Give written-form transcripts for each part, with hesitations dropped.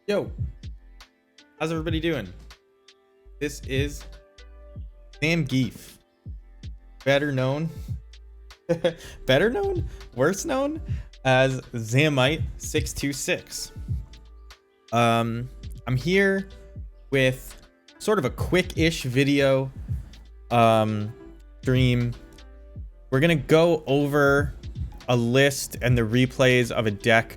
Yo, how's everybody doing? This is Sam Geef, better known, better known, worse known as Zamite626. I'm here with sort of a quick-ish video stream. We're gonna go over a list and the replays of a deck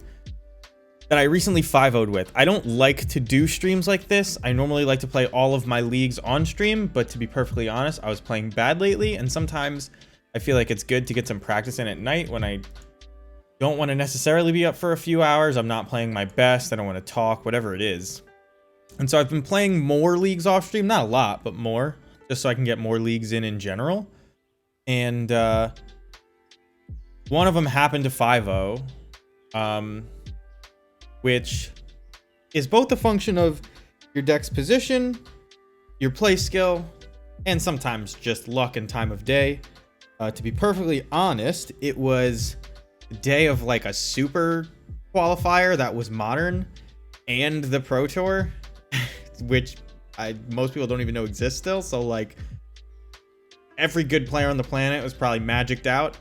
that I recently 5-0'd with. I don't like to do streams like this. I normally like to play all of my leagues on stream, but to be perfectly honest, I was playing bad lately, and sometimes I feel like it's good to get some practice in at night when I don't want to necessarily be up for a few hours. I'm not playing my best. I don't want to talk, whatever it is. And so I've been playing more leagues off stream, not a lot, but more, just so I can get more leagues in general. And one of them happened to 5-0. Which is both a function of your deck's position, your play skill, and sometimes just luck and time of day. To be perfectly honest, it was a day of like a super qualifier that was modern and the Pro Tour, which most people don't even know exists still. So like every good player on the planet was probably magicked out.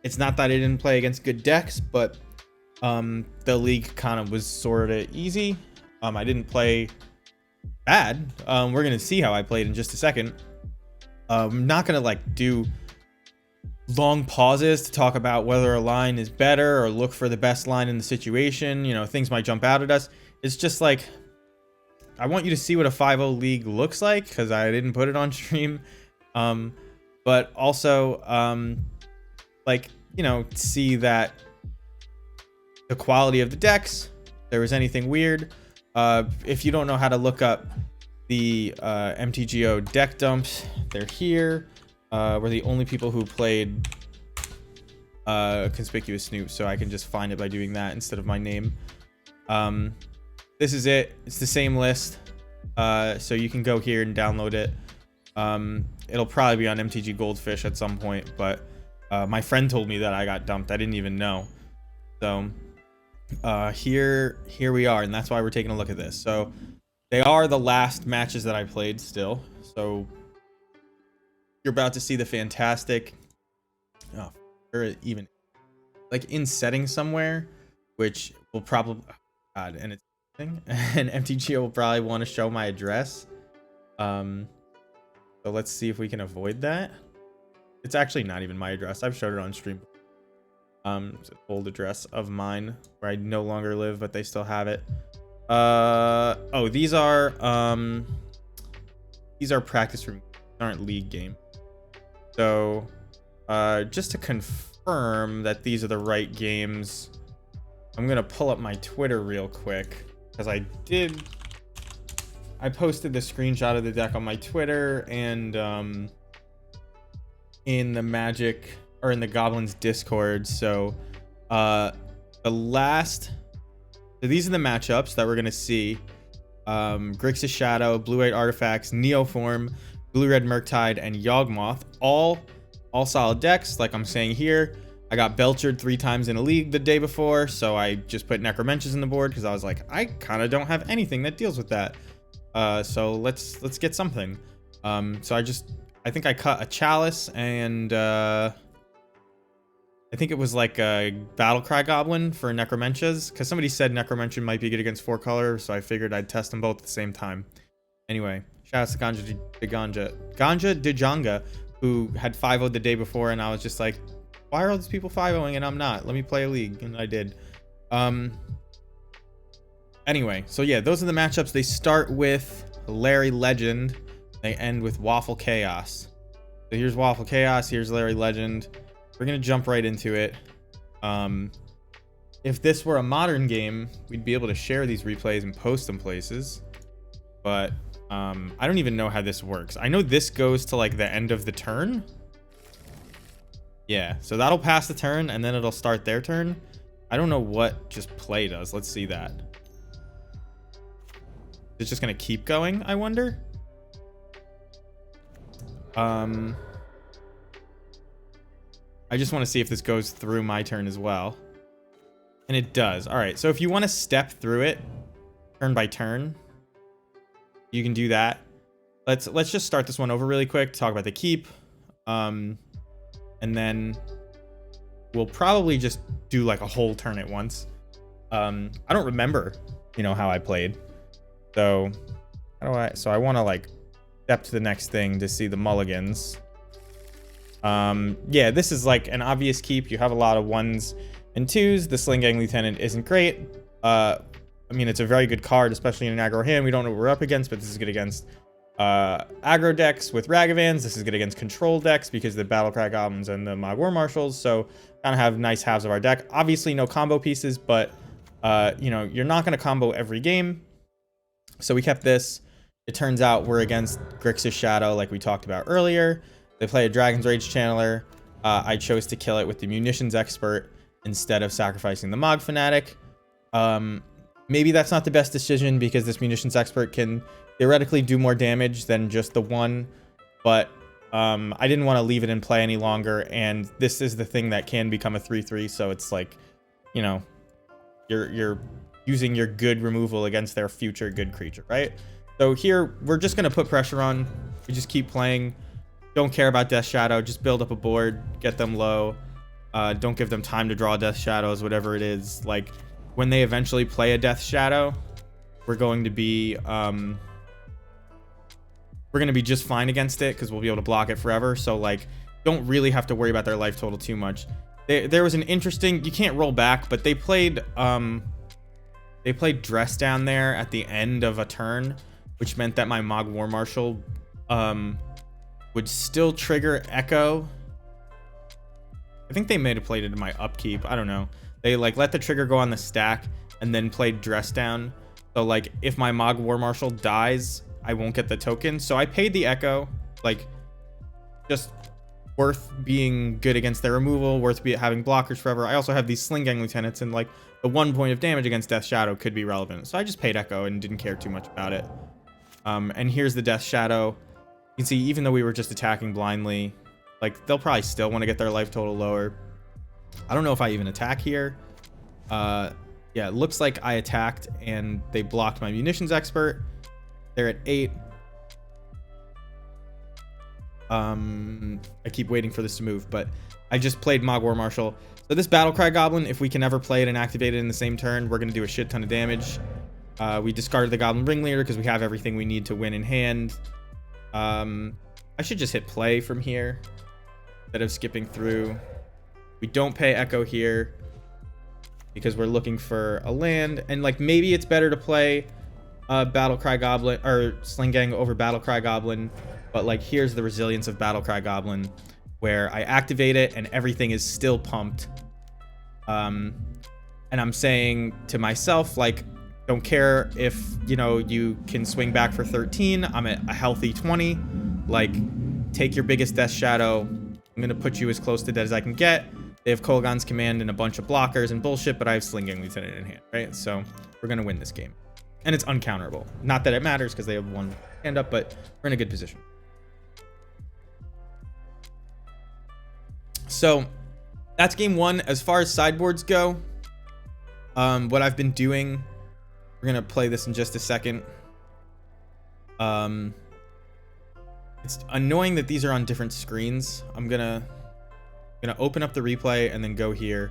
It's not that I didn't play against good decks, but the league kind of was sort of easy. I didn't play bad. We're gonna see how I played in just a second. I'm not gonna like do long pauses to talk about whether a line is better or look for the best line in the situation. You know, things might jump out at us. It's just like I want you to see what a 5-0 league looks like, because I didn't put it on stream. But also like, you know, see that the quality of the decks, if there was anything weird. If you don't know how to look up the MTGO deck dumps, they're here. We're the only people who played Conspicuous Snoop, so I can just find it by doing that instead of my name. This is it. It's the same list, so you can go here and download it. It'll probably be on MTG Goldfish at some point, but my friend told me that I got dumped. I didn't even know. So here we are, and that's why we're taking a look at this. So they are the last matches that I played still, so you're about to see the fantastic or even like in settings somewhere, which will probably and it's and MTGO will probably want to show my address. So let's see if we can avoid that. It's actually not even my address. I've showed it on stream. It's an old address of mine where I no longer live, but they still have it. Oh, these are practice rooms. These aren't league game. So just to confirm that these are the right games, I'm gonna pull up my Twitter real quick, because I posted the screenshot of the deck on my Twitter and in the Magic or in the Goblins Discord. So these are the matchups that we're gonna see. Grixis Shadow, Blue-White Artifacts, Neoform, Blue-Red Murktide, and Yawgmoth. All solid decks, like I'm saying here. I got Belchered 3 times in a league the day before, so I just put Necromenches in the board because I was like, I kind of don't have anything that deals with that. So let's get something. So I think I cut a Chalice and I think it was like a Battlecry Goblin for Necromenches, because somebody said Necromention might be good against 4 color, so I figured I'd test them both at the same time. Anyway, shout out to Ganja Dijanga, who had 5-0'd the day before, and I was just like, why are all these people 5-0ing and I'm not? Let me play a league, and I did. Anyway, so yeah, those are the matchups. They start with Larry Legend. They end with Waffle Chaos. So here's Waffle Chaos, here's Larry Legend. We're gonna jump right into it. If this were a modern game, we'd be able to share these replays and post them places, but I don't even know how this works. I know this goes to like the end of the turn. Yeah, so that'll pass the turn and then it'll start their turn. I don't know what just play does. Let's see that. It's just gonna keep going, I wonder. I just want to see if this goes through my turn as well. And it does. All right, so if you want to step through it, turn by turn. You can do that. Let's just start this one over really quick, talk about the keep. And then we'll probably just do like a whole turn at once. I don't remember, how I played. So I want to like step to the next thing to see the mulligans. Yeah, this is like an obvious keep. You have a lot of 1s and 2s. The Sling Gang Lieutenant isn't great. I mean, it's a very good card, especially in an aggro hand. We don't know what we're up against, but this is good against aggro decks with Ragavans. This is good against control decks because the Battlecry Goblins and the Mag War Marshals. So kind of have nice halves of our deck. Obviously no combo pieces, but you're not going to combo every game. So we kept this. It turns out we're against Grixis Shadow like we talked about earlier. They play a Dragon's Rage Channeler. I chose to kill it with the Munitions Expert instead of sacrificing the Mog Fanatic. Maybe that's not the best decision because this Munitions Expert can theoretically do more damage than just the one, but I didn't want to leave it in play any longer, and this is the thing that can become a 3/3, so it's like, you're using your good removal against their future good creature, right? So here, we're just going to put pressure on. We just keep playing. Don't care about Death Shadow. Just build up a board, get them low. Don't give them time to draw Death Shadows, whatever it is. Like, when they eventually play a Death Shadow, we're going to be just fine against it because we'll be able to block it forever. So, like, don't really have to worry about their life total too much. There was an interesting... You can't roll back, but they played Dress Down there at the end of a turn, which meant that my Mag War Marshal would still trigger Echo. I think they may have played it in my upkeep. I don't know. They like let the trigger go on the stack and then played Dress Down. So like if my Mag War Marshal dies, I won't get the token. So I paid the Echo, like just worth being good against their removal, worth having blockers forever. I also have these Sling Gang Lieutenants, and like the 1 point of damage against Death Shadow could be relevant. So I just paid Echo and didn't care too much about it. And here's the Death Shadow. You can see, even though we were just attacking blindly, like they'll probably still want to get their life total lower. I don't know if I even attack here. Yeah, it looks like I attacked and they blocked my Munitions Expert. They're at 8. I keep waiting for this to move, but I just played Mag War Marshal. So this Battlecry Goblin, if we can ever play it and activate it in the same turn, we're going to do a shit ton of damage. We discarded the Goblin Ringleader because we have everything we need to win in hand. I should just hit play from here instead of skipping through. We don't pay Echo here because we're looking for a land, and like maybe it's better to play Battlecry Goblin or Sling Gang over Battlecry Goblin, but like here's the resilience of Battlecry Goblin, where I activate it and everything is still pumped. And I'm saying to myself, like, don't care if, you can swing back for 13. I'm at a healthy 20. Like, take your biggest Death Shadow. I'm going to put you as close to dead as I can get. They have Kolaghan's Command and a bunch of blockers and bullshit, but I have Sling Gang Lieutenant in hand, right? So we're going to win this game. And it's uncounterable. Not that it matters because they have one hand up, but we're in a good position. So that's game 1. As far as sideboards go, what I've been doing... We're going to play this in just a second. It's annoying that these are on different screens. I'm gonna open up the replay and then go here.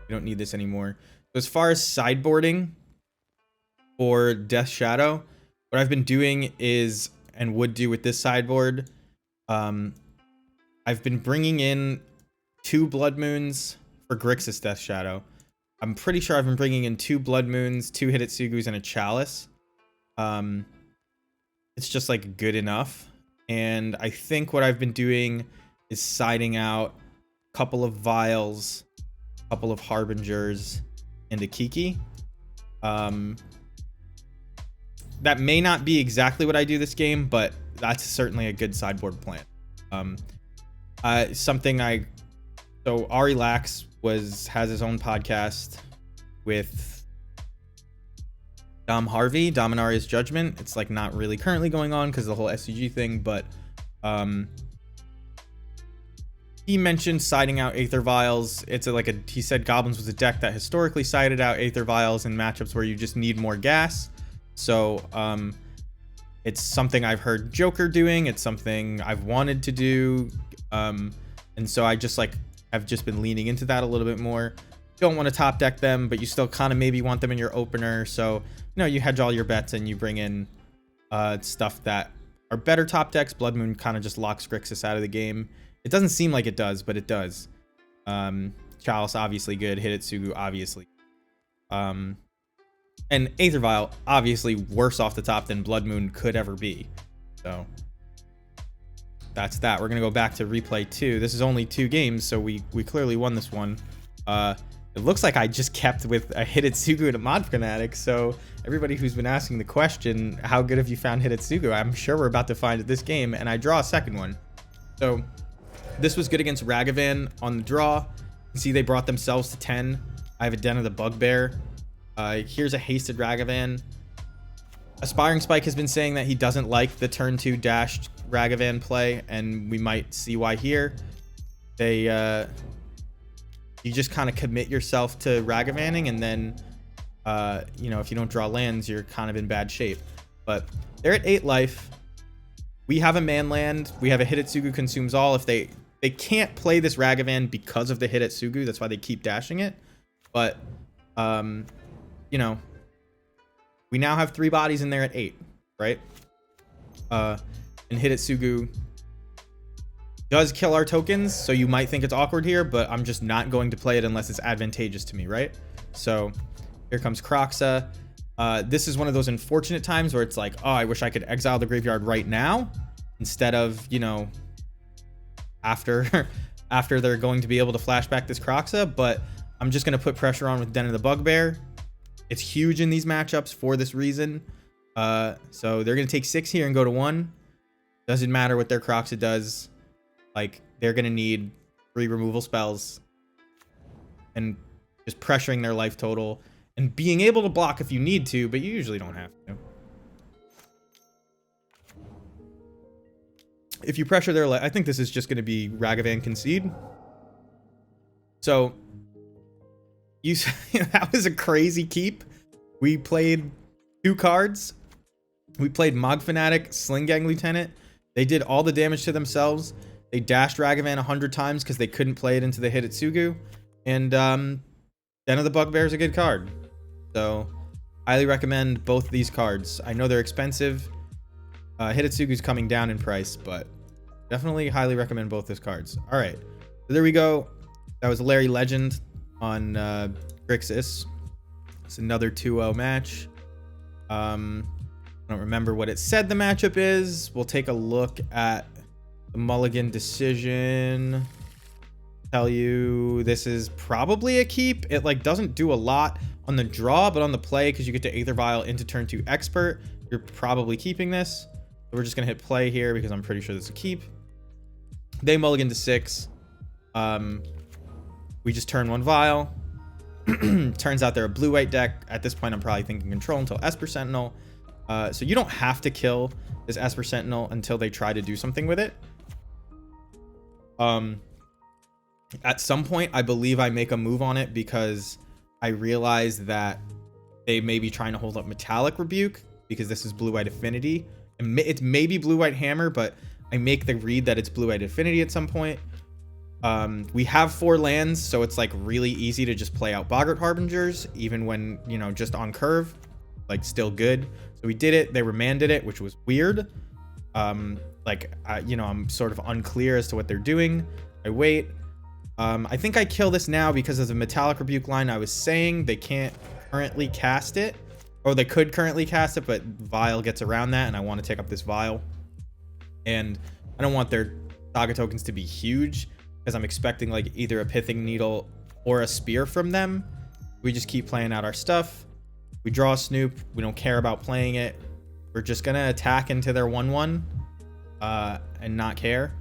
We don't need this anymore. So as far as sideboarding for Death Shadow, what I've been doing is, and would do with this sideboard, I've been bringing in 2 Blood Moons for Grixis Death Shadow. I'm pretty sure I've been bringing in 2 Blood Moons, 2 Hitotsugus, and a Chalice. It's just like good enough. And I think what I've been doing is siding out a couple of Vials, a couple of Harbingers, and a Kiki. That may not be exactly what I do this game, but that's certainly a good sideboard plan. So Ari Lax has his own podcast with Dom Harvey, Dominaria's Judgment. It's like not really currently going on because of the whole SCG thing, but he mentioned siding out Aether Vials. He said Goblins was a deck that historically sided out Aether Vials in matchups where you just need more gas. So it's something I've heard Joker doing. It's something I've wanted to do. And so I just like have just been leaning into that a little bit more. Don't want to top deck them, but you still kind of maybe want them in your opener. So, you know, you hedge all your bets and you bring in stuff that are better top decks. Blood Moon kind of just locks Grixis out of the game. It doesn't seem like it does, but it does. Chalice obviously good. Hidetsugu obviously. And Aether Vial obviously worse off the top than Blood Moon could ever be. So that's that. We're gonna go back to replay 2. This is only 2 games, so we clearly won this one. It looks like I just kept with a Hidetsugu and a Mod Fanatic. So everybody who's been asking the question, how good have you found Hidetsugu? I'm sure we're about to find it this game, and I draw a second one. So this was good against Ragavan on the draw. You see they brought themselves to 10. I have a Den of the Bugbear. Here's a hasted Ragavan. Aspiring Spike has been saying that he doesn't like the turn 2 dashed Ragavan play, and we might see why here. You just kind of commit yourself to Ragavaning, and then you know, if you don't draw lands, you're kind of in bad shape. But they're at 8 life. We have a man land. We have a Hidetsugu consumes all. If they can't play this Ragavan because of the Hidetsugu, that's why they keep dashing it. But you know, we now have 3 bodies in there at 8, right? And Hidetsugu does kill our tokens, so you might think it's awkward here, but I'm just not going to play it unless it's advantageous to me, right? So here comes Kroxa. This is one of those unfortunate times where it's like, oh, I wish I could exile the graveyard right now instead of, you know, after they're going to be able to flashback this Kroxa. But I'm just going to put pressure on with Den of the Bugbear. It's huge in these matchups for this reason. So they're going to take 6 here and go to 1. Doesn't matter what their Kroxa does. Like, they're going to need 3 removal spells and just pressuring their life total and being able to block if you need to, but you usually don't have to. If you pressure their life, I think this is just going to be Ragavan concede. So that was a crazy keep. We played 2 cards. We played Mog Fanatic, Sling Gang Lieutenant. They did all the damage to themselves. They dashed Ragavan 100 times because they couldn't play it into the Hidetsugu. And Den of the Bugbear is a good card. So highly recommend both of these cards. I know they're expensive. Hidetsugu's coming down in price, but definitely highly recommend both those cards. All right, so there we go. That was Larry Legend on Grixis. It's another 2-0 match. I don't remember what it said the matchup is. We'll take a look at the Mulligan decision. Tell you this is probably a keep. It like doesn't do a lot on the draw, but on the play, because you get to Aether Vial into turn 2 expert, you're probably keeping this. So we're just gonna hit play here because I'm pretty sure this is a keep. They mulligan to 6. We just turn 1 Vial. Turns out they're a blue-white deck. At this point, I'm probably thinking control until Esper Sentinel. So you don't have to kill this Esper Sentinel until they try to do something with it. At some point, I believe I make a move on it because I realize that they may be trying to hold up Metallic Rebuke because this is Blue-White Affinity. It's maybe Blue-White Hammer, but I make the read that it's Blue-White Affinity at some point. We have 4 lands, so it's like really easy to just play out Boggart Harbingers, even when, you know, just on curve, like still good. So we did it. They remanded it, which was weird. You know, I'm sort of unclear as to what they're doing. I wait. I think I kill this now because of the Metallic Rebuke line. I was saying they can't currently cast it, or they could currently cast it, but Vial gets around that, and I want to take up this Vial. And I don't want their Saga tokens to be huge because I'm expecting like either a Pithing Needle or a Spear from them. We just keep playing out our stuff. We draw a Snoop. We don't care about playing it. We're just gonna attack into their 1/1 and not care.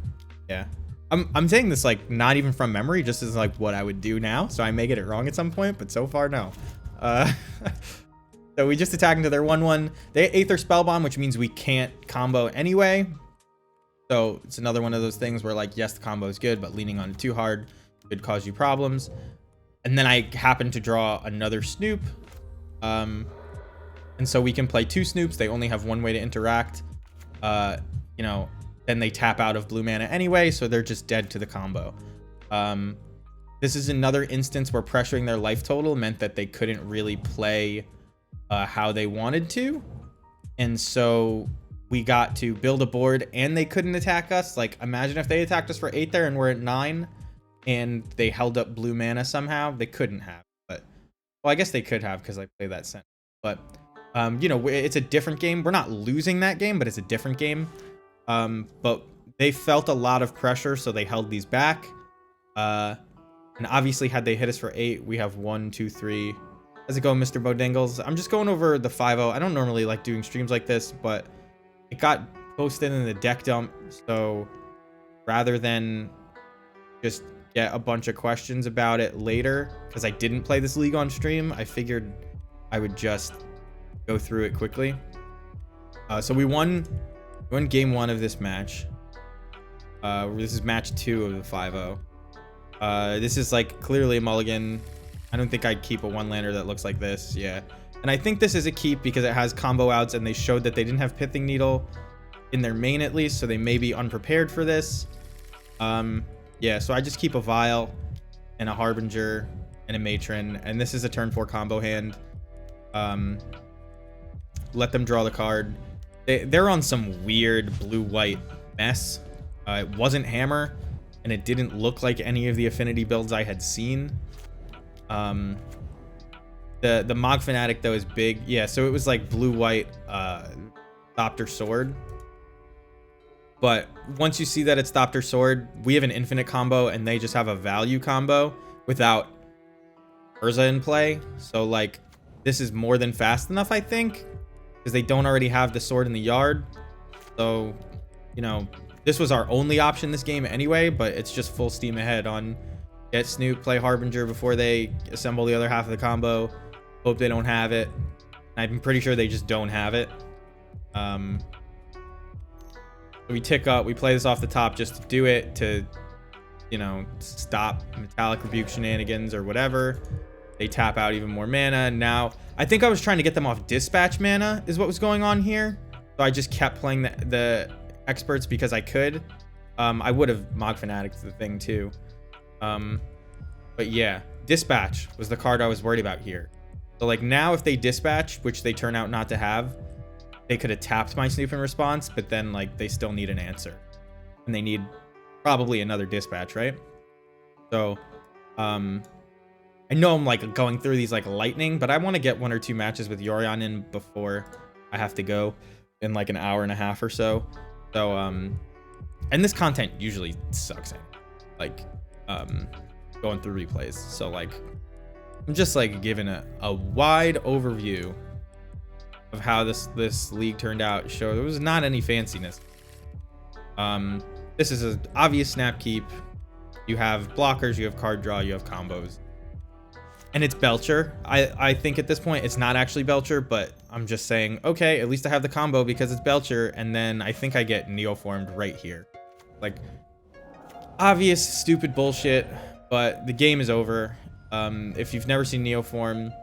Yeah. I'm saying this like not even from memory, just as like what I would do now. So I may get it wrong at some point, but so far no. So we just attack into their 1/1. They Aether Spellbomb, which means we can't combo anyway. So it's another one of those things where like, yes, the combo is good, but leaning on it too hard could cause you problems. And then I happen to draw another Snoop. And so we can play 2 Snoops. They only have 1 way to interact. You know, then they tap out of blue mana anyway, so they're just dead to the combo. This is another instance where pressuring their life total meant that they couldn't really play how they wanted to. And so we got to build a board and they couldn't attack us. Like, imagine if they attacked us for 8 there and we're at 9 and they held up blue mana somehow. They couldn't have, but well, I guess they could have because I play that center. But you know, it's a different game. We're not losing that game, but it's a different game. But they felt a lot of pressure, so they held these back. And obviously, had they hit us for 8, we have 1, 2, 3. How's it going, Mr. Bodingles? I'm just going over the 5-0. I don't normally like doing streams like this, but it got posted in the deck dump. So rather than just get a bunch of questions about it later, because I didn't play this league on stream, I figured I would just go through it quickly. So we won game 1 of this match. This is match 2 of the 5-0. This is like clearly a mulligan. I don't think I'd keep a 1-lander that looks like this. Yeah. And I think this is a keep because it has combo outs and they showed that they didn't have Pithing Needle in their main at least, so they may be unprepared for this. Yeah, so I just keep a Vial and a Harbinger and a Matron, and this is a turn 4 combo hand. Let them draw the card. They're on some weird blue-white mess. It wasn't Hammer, and it didn't look like any of the affinity builds I had seen. The Mog Fanatic though is big. Yeah, so it was like blue-white Thopter Sword. But once you see that it's Thopter Sword, we have an infinite combo and they just have a value combo without Urza in play. So like this is more than fast enough, I think, because they don't already have the sword in the yard. So, you know, this was our only option this game anyway, but it's just full steam ahead on get Snoop, play Harbinger before they assemble the other half of the combo. Hope they don't have it. I'm pretty sure they just don't have it. We tick up, we play this off the top just to do it, to, you know, stop Metallic Rebuke shenanigans or whatever. They tap out even more mana. Now, I think I was trying to get them off dispatch mana is what was going on here. So I just kept playing the experts because I could. I would have Mog Fanatic'd the thing too. But yeah, dispatch was the card I was worried about here. So like now if they dispatch, which they turn out not to have, they could have tapped my Snoop in response, but then like they still need an answer. And they need probably another dispatch, right? So I know I'm like going through these like lightning, but I want to get 1 or 2 matches with Yorion in before I have to go in like an hour and a half or so. So and this content usually sucks at like going through replays. So like I'm just like giving a wide overview of how this league turned out. Show there was not any fanciness. This is an obvious snap keep. You have blockers, you have card draw, you have combos. And it's Belcher. I think at this point it's not actually Belcher, but I'm just saying, okay, at least I have the combo because it's Belcher, and then I think I get Neoformed right here. Like, obvious, stupid bullshit, but the game is over. If you've never seen Neoform,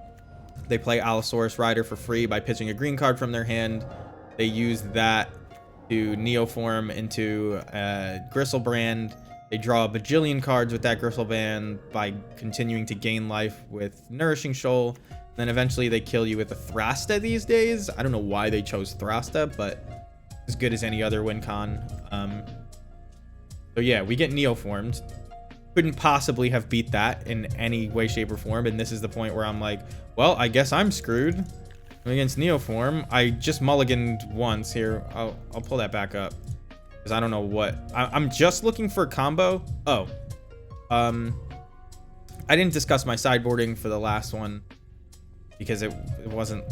they play Allosaurus Rider for free by pitching a green card from their hand. They use that to Neoform into Gristlebrand. They draw a bajillion cards with that Gristlebrand by continuing to gain life with Nourishing Shoal. Then eventually they kill you with a Thrasta these days. I don't know why they chose Thrasta, but as good as any other win con. So yeah, we get Neoformed. Couldn't possibly have beat that in any way, shape, or form. And this is the point where I'm like, well, I guess I'm screwed. I'm against Neoform. I just mulliganed once here. I'll pull that back up. Because I don't know what... I'm just looking for a combo. Oh. I didn't discuss my sideboarding for the last one. Because it wasn't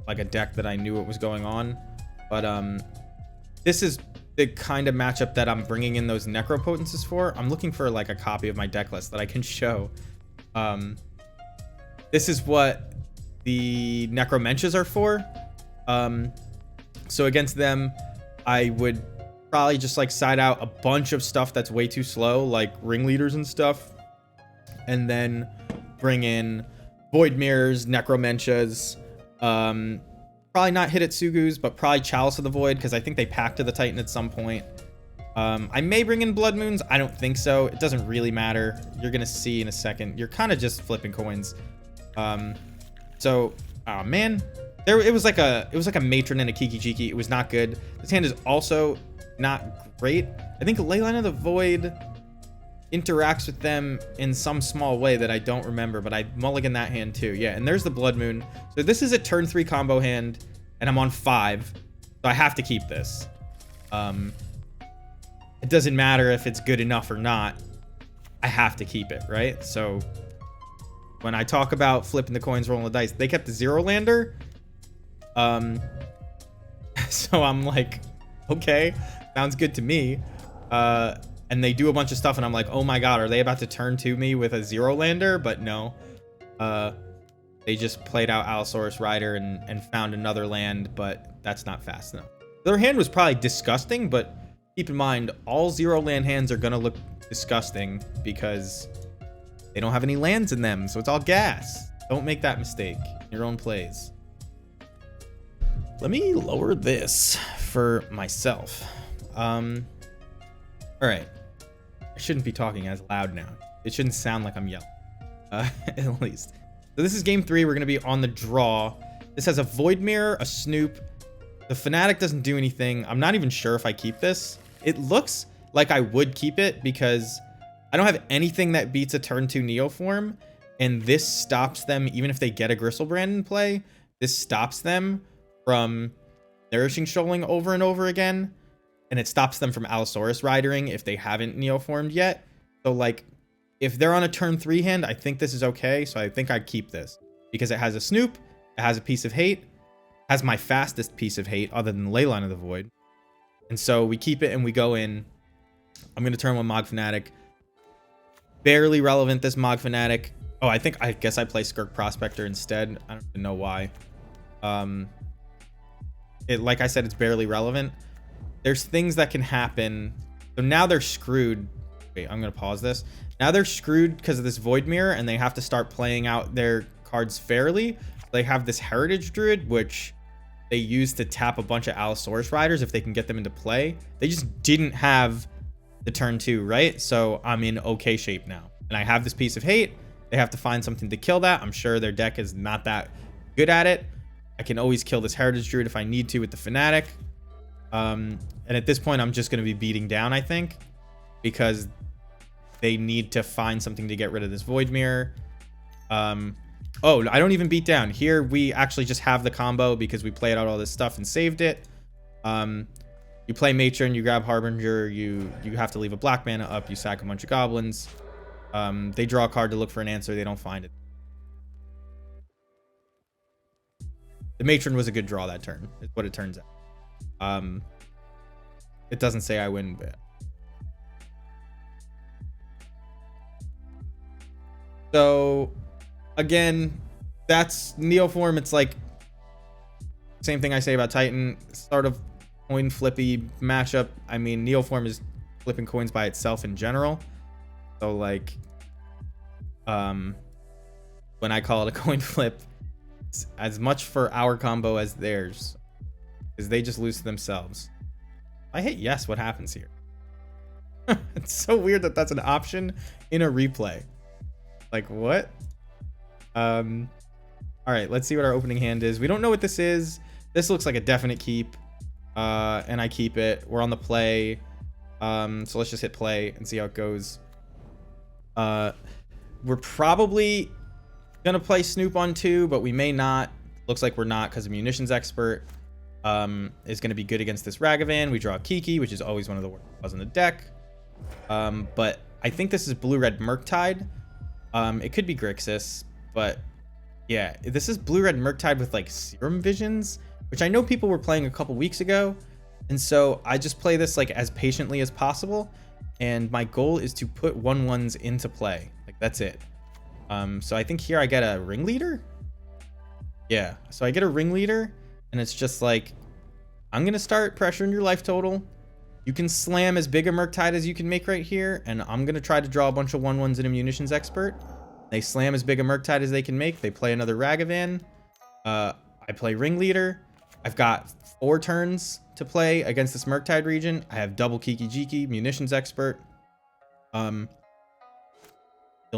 like a deck that I knew what was going on. But this is the kind of matchup that I'm bringing in those Necropotences for. I'm looking for like a copy of my deck list that I can show. This is what the Necromenches are for. So against them, I would probably just like side out a bunch of stuff that's way too slow, like Ringleaders and stuff. And then bring in Void Mirrors, Necromenches, Probably not Hidetsugu's, but probably Chalice of the Void, because I think they pack to the Titan at some point. I may bring in Blood Moons. I don't think so. It doesn't really matter. You're going to see in a second. You're kind of just flipping coins. Oh man. It was like a Matron and a Kiki Jiki. It was not good. This hand is also not great. I think Leyline of the Void interacts with them in some small way that I don't remember, but I mulligan that hand too. Yeah, and there's the Blood Moon. So this is a turn 3 combo hand, and I'm on 5, so I have to keep this. It doesn't matter if it's good enough or not. I have to keep it, right? So when I talk about flipping the coins, rolling the dice, they kept the 0 lander. So I'm like, okay, sounds good to me. And they do a bunch of stuff, and I'm like, oh my god, are they about to turn to me with a 0 lander? But no. They just played out Allosaurus Rider and found another land, but that's not fast enough. Their hand was probably disgusting, but keep in mind, all 0 land hands are gonna look disgusting because they don't have any lands in them, so it's all gas. Don't make that mistake in your own plays. Let me lower this for myself. All right. I shouldn't be talking as loud now. It shouldn't sound like I'm yelling, at least. So this is game 3. We're going to be on the draw. This has a Void Mirror, a Snoop. The Fanatic doesn't do anything. I'm not even sure if I keep this. It looks like I would keep it because I don't have anything that beats a turn 2 Neoform, and this stops them, even if they get a Gristlebrand in play, this stops them from Nourishing Shoaling over and over again. And it stops them from Allosaurus Ridering if they haven't Neoformed yet. So, like, if they're on a turn 3 hand, I think this is okay. So I think I'd keep this. Because it has a Snoop, it has a Piece of Hate, has my fastest Piece of Hate other than Leyline of the Void. And so we keep it and we go in. I'm going to turn 1 Mog Fanatic. Barely relevant, this Mog Fanatic. Oh, I guess I play Skirk Prospector instead. I don't even know why. Like I said, it's barely relevant. There's things that can happen. So now they're screwed. Wait, I'm going to pause this. Now they're screwed because of this Void Mirror, and they have to start playing out their cards fairly. They have this Heritage Druid, which they use to tap a bunch of Allosaurus Riders if they can get them into play. They just didn't have the turn 2, right? So I'm in okay shape now. And I have this Piece of Hate. They have to find something to kill that. I'm sure their deck is not that good at it. I can always kill this Heritage Druid if I need to with the Fanatic. And at this point, I'm just going to be beating down, I think, because they need to find something to get rid of this Void Mirror. Oh, I don't even beat down. Here, we actually just have the combo because we played out all this stuff and saved it. You play Matron, you grab Harbinger, you have to leave a black mana up, you sack a bunch of Goblins. They draw a card to look for an answer, they don't find it. The Matron was a good draw that turn, is what it turns out. It doesn't say I win, but... So, again, that's Neoform. It's like, same thing I say about Titan. Sort of coin flippy matchup. I mean, Neoform is flipping coins by itself in general. So, like, when I call it a coin flip, it's as much for our combo as theirs. Because they just lose to themselves. I hit yes, what happens here? It's so weird that that's an option in a replay. Like, what? All right, let's see what our opening hand is. We don't know what this is. This looks like a definite keep. And I keep it. We're on the play. So let's just hit play and see how it goes. We're probably gonna play Snoop on 2, but we may not. Looks like we're not because the Munitions Expert is going to be good against this Ragavan. We draw Kiki, which is always one of the worst cards in the deck. But I think this is blue-red Murktide. It could be Grixis, but yeah, this is blue-red Murktide with like Serum Visions, which I know people were playing a couple weeks ago. And so I just play this like as patiently as possible. And my goal is to put 1/1s into play. Like, that's it. So I think here I get a Ringleader. Yeah, so I get a Ringleader. And it's just like, I'm going to start pressuring your life total. You can slam as big a Murktide as you can make right here. And I'm going to try to draw a bunch of 1/1s in a Munitions Expert. They slam as big a Murktide as they can make. They play another Ragavan. I play Ringleader. I've got 4 turns to play against this Murktide region. I have double Kiki Jiki, Munitions Expert. You'll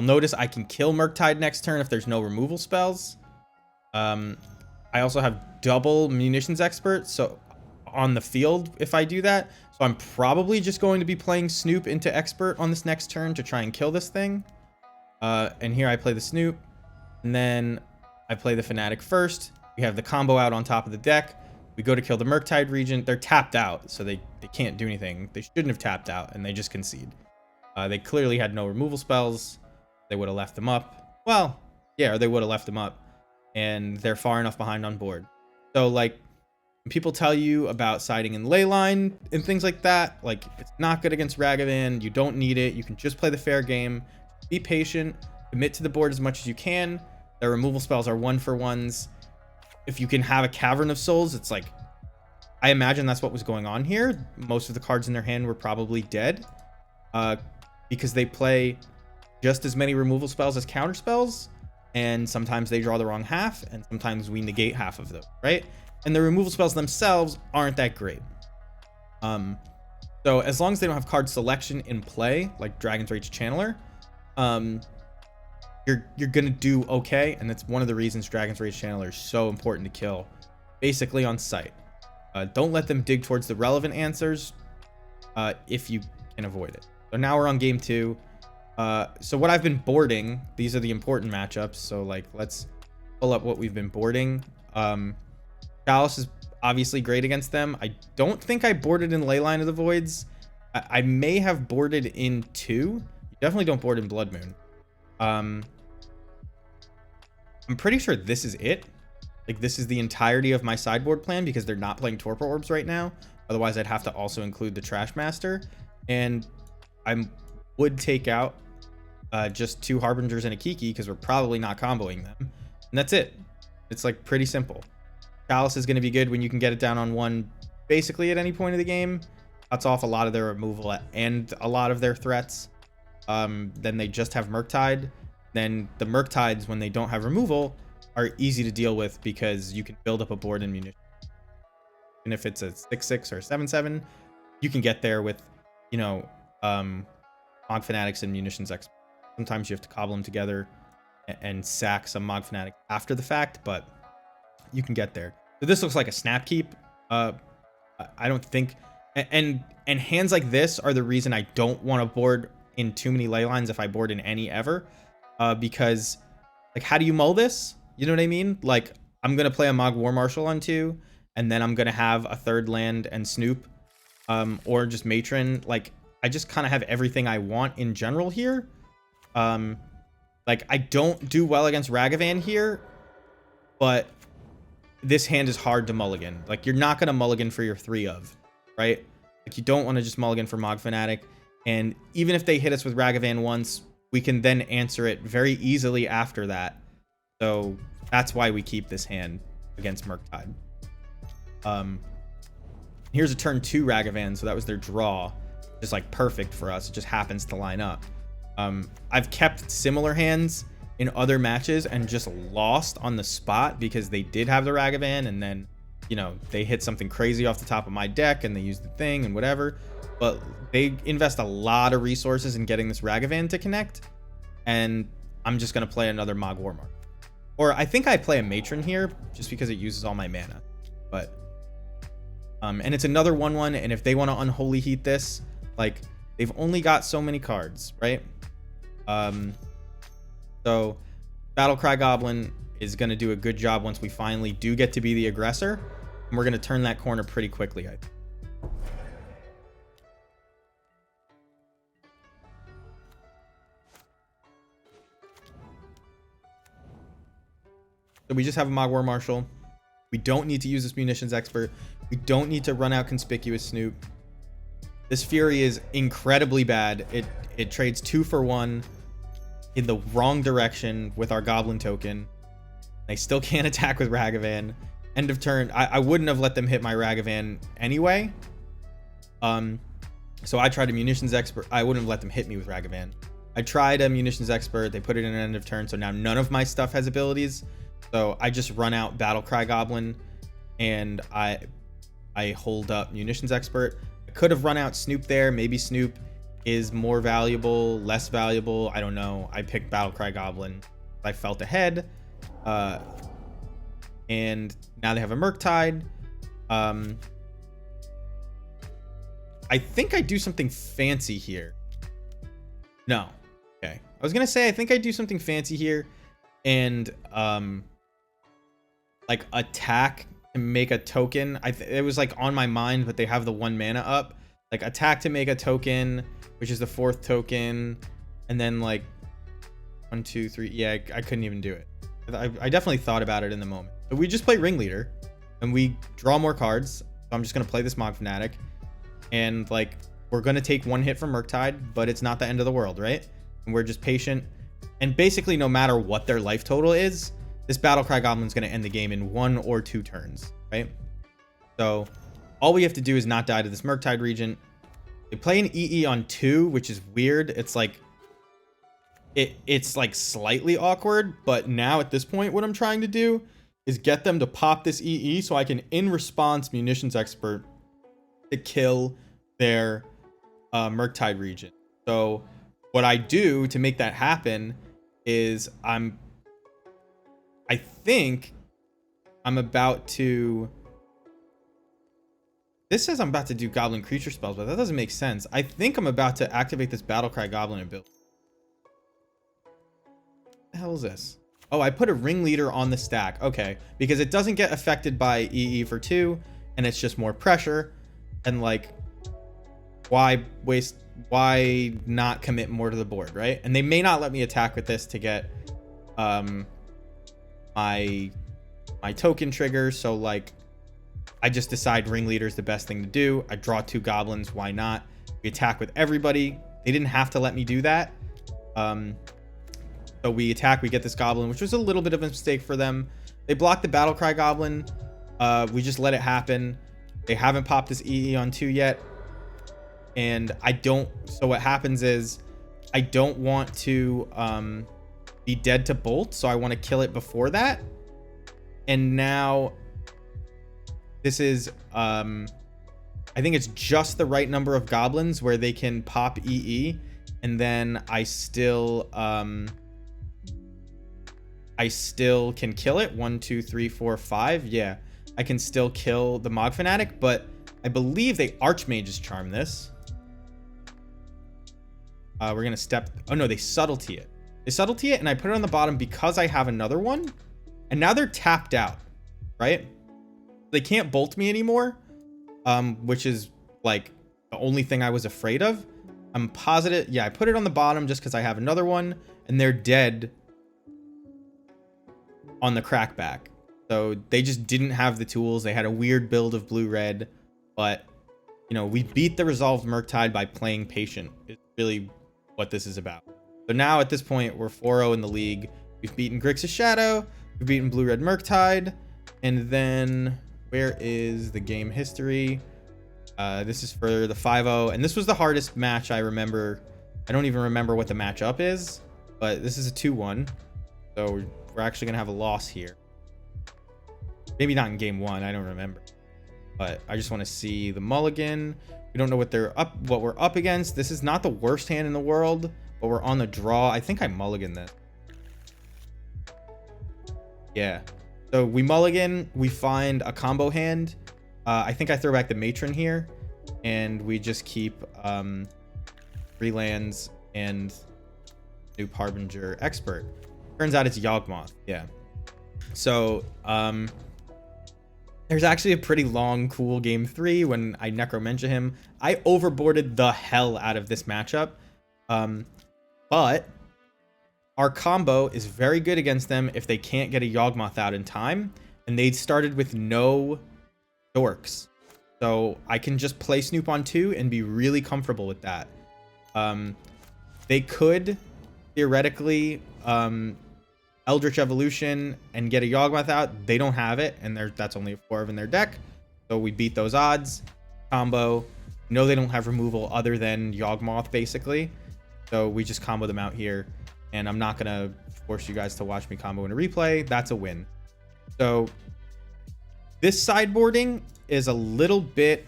notice I can kill Murktide next turn if there's no removal spells. I also have double Munitions Expert, so on the field if I do that. So I'm probably just going to be playing Snoop into Expert on this next turn to try and kill this thing. And here I play the Snoop, and then I play the Fanatic first. We have the combo out on top of the deck. We go to kill the Murktide region. They're tapped out, so they can't do anything. They shouldn't have tapped out, and they just concede. They clearly had no removal spells. They would have left them up. Well, yeah, or they would have left them up. And they're far enough behind on board. So, like, when people tell you about siding in Leyline and things like that, like, it's not good against Ragavan. You don't need it. You can just play the fair game. Be patient. Commit to the board as much as you can. Their removal spells are 1-for-1s. If you can have a Cavern of Souls, it's like, I imagine that's what was going on here. Most of the cards in their hand were probably dead. Because they play just as many removal spells as counter spells. And sometimes they draw the wrong half, and sometimes we negate half of them, right? And the removal spells themselves aren't that great. So as long as they don't have card selection in play, like Dragon's Rage Channeler, you're gonna do okay. And that's one of the reasons Dragon's Rage Channeler is so important to kill, basically on sight. Don't let them dig towards the relevant answers if you can avoid it. So now we're on game 2. So what I've been boarding, these are the important matchups. So like, let's pull up what we've been boarding. Chalice is obviously great against them. I don't think I boarded in Leyline of the Voids. I may have boarded in 2. You definitely don't board in Blood Moon. I'm pretty sure this is it. Like, this is the entirety of my sideboard plan because they're not playing Torpor Orbs right now. Otherwise, I'd have to also include the Trash Master. And I would take out just 2 Harbingers and a Kiki because we're probably not comboing them. And that's it. It's like pretty simple. Chalice is going to be good when you can get it down on 1 basically at any point of the game. Cuts off a lot of their removal and a lot of their threats. Then they just have Murktide. Then the Murktides, when they don't have removal, are easy to deal with because you can build up a board in munitions. And if it's a 6-6 or a 7-7, you can get there with, you know, Mog Fanatics and Munitions Expert. Sometimes you have to cobble them together and sack some Mog Fanatic after the fact, but you can get there. So this looks like a snap keep. I don't think, and hands like this are the reason I don't want to board in too many ley lines if I board in any ever, because like, how do you mull this? You know what I mean? Like, I'm gonna play a Mog War Marshal on 2, and then I'm gonna have a 3rd land and Snoop, or just Matron. Like, I just kind of have everything I want in general here. Like, I don't do well against Ragavan here, but this hand is hard to mulligan. Like, you're not gonna mulligan for your 3 of, right? Like, you don't want to just mulligan for Mog Fanatic. And even if they hit us with Ragavan once, we can then answer it very easily after that. So that's why we keep this hand against Murktide. Here's a turn 2 Ragavan, so that was their draw. Just like perfect for us. It just happens to line up. I've kept similar hands in other matches and just lost on the spot because they did have the Ragavan, and then, you know, they hit something crazy off the top of my deck and they used the thing and whatever. But they invest a lot of resources in getting this Ragavan to connect, and I'm just gonna play another Mog War Mark. Or I think I play a Matron here just because it uses all my mana. But and it's another 1/1, and if they want to Unholy Heat this, like, they've only got so many cards, right? So Battlecry Goblin is going to do a good job once we finally do get to be the aggressor, and we're going to turn that corner pretty quickly, I think. So we just have a Mog War Marshal. We don't need to use this Munitions Expert. We don't need to run out Conspicuous Snoop. This Fury is incredibly bad. It trades 2 for 1 in the wrong direction with our Goblin token. They still can't attack with Ragavan. End of turn. I wouldn't have let them hit my Ragavan anyway. So I tried a Munitions Expert. I wouldn't have let them hit me with Ragavan. I tried a Munitions Expert. They put it in an end of turn. So now none of my stuff has abilities. So I just run out Battlecry Goblin. and I hold up Munitions Expert. I could have run out Snoop there. Maybe Snoop is more valuable, less valuable. I don't know. I picked Battlecry Goblin. I felt ahead. And now they have a Murktide. I think I do something fancy here. No. Okay. I was gonna say I think I do something fancy here and like attack and make a token. It was like on my mind, but they have the 1 mana up. Like attack to make a token, which is the 4th token, and then like 1, 2, 3. Yeah, I couldn't even do it. I definitely thought about it in the moment. But we just play Ringleader and we draw more cards. So I'm just gonna play this Mog Fanatic. And like we're gonna take 1 hit from Murktide, but it's not the end of the world, right? And we're just patient. And basically, no matter what their life total is, this Battlecry Goblin's gonna end the game in 1 or 2 turns, right? So all we have to do is not die to this Murktide Regent. They play an EE on 2, which is weird. It's like it's like slightly awkward, but now at this point, what I'm trying to do is get them to pop this EE so I can in response Munitions Expert to kill their Murktide Regent. So what I do to make that happen is I think I'm about to... This says I'm about to do Goblin creature spells, but that doesn't make sense. I think I'm about to activate this Battlecry Goblin ability. What the hell is this? Oh, I put a Ringleader on the stack. Okay, because it doesn't get affected by EE for 2, and it's just more pressure. And like, why not commit more to the board, right? And they may not let me attack with this to get my token trigger. So like, I just decide Ringleader is the best thing to do. I draw 2 goblins. Why not? We attack with everybody. They didn't have to let me do that. So we attack. We get this goblin, which was a little bit of a mistake for them. They blocked the Battlecry Goblin. We just let it happen. They haven't popped this EE on 2 yet. And I don't... So what happens is I don't want to be dead to Bolt. So I want to kill it before that. And now... This is, I think it's just the right number of goblins where they can pop EE, and then I still can kill it. 1, 2, 3, 4, 5. Yeah, I can still kill the Mog Fanatic, but I believe they Archmage's Charm this. We're gonna step. Oh no, they Subtlety it. They Subtlety it, and I put it on the bottom because I have another one, and now they're tapped out, right? They can't bolt me anymore, which is like the only thing I was afraid of. I'm positive. Yeah, I put it on the bottom just because I have another one, and they're dead on the crackback. So they just didn't have the tools. They had a weird build of blue-red, but you know, we beat the Resolved Murktide by playing patient. It's really what this is about. So now at this point, we're 4-0 in the league. We've beaten Grixis Shadow. We've beaten Blue-Red Murktide, and then... Where is the game history? This is for the 5-0, and this was the hardest match I remember. I don't even remember what the matchup is, but this is a 2-1, so we're actually gonna have a loss here. Maybe not in game 1, I don't remember, but I just want to see the mulligan. We don't know what we're up against. This is not the worst hand in the world, but we're on the draw. I think I mulligan this. Yeah. So we mulligan, we find a combo hand. I think I throw back the Matron here, and we just keep 3 lands and New Harbinger Expert. Turns out it's Yawgmoth. Yeah. So there's actually a pretty long, cool game 3 when I Necromentia him. I overboarded the hell out of this matchup, but our combo is very good against them if they can't get a Yawgmoth out in time, and they started with no dorks. So I can just play Snoop on 2 and be really comfortable with that. They could theoretically Eldritch Evolution and get a Yawgmoth out. They don't have it, and that's only a 4 in their deck. So we beat those odds. Combo. No, they don't have removal other than Yawgmoth, basically. So we just combo them out here. And I'm not going to force you guys to watch me combo in a replay. That's a win. So This sideboarding is a little bit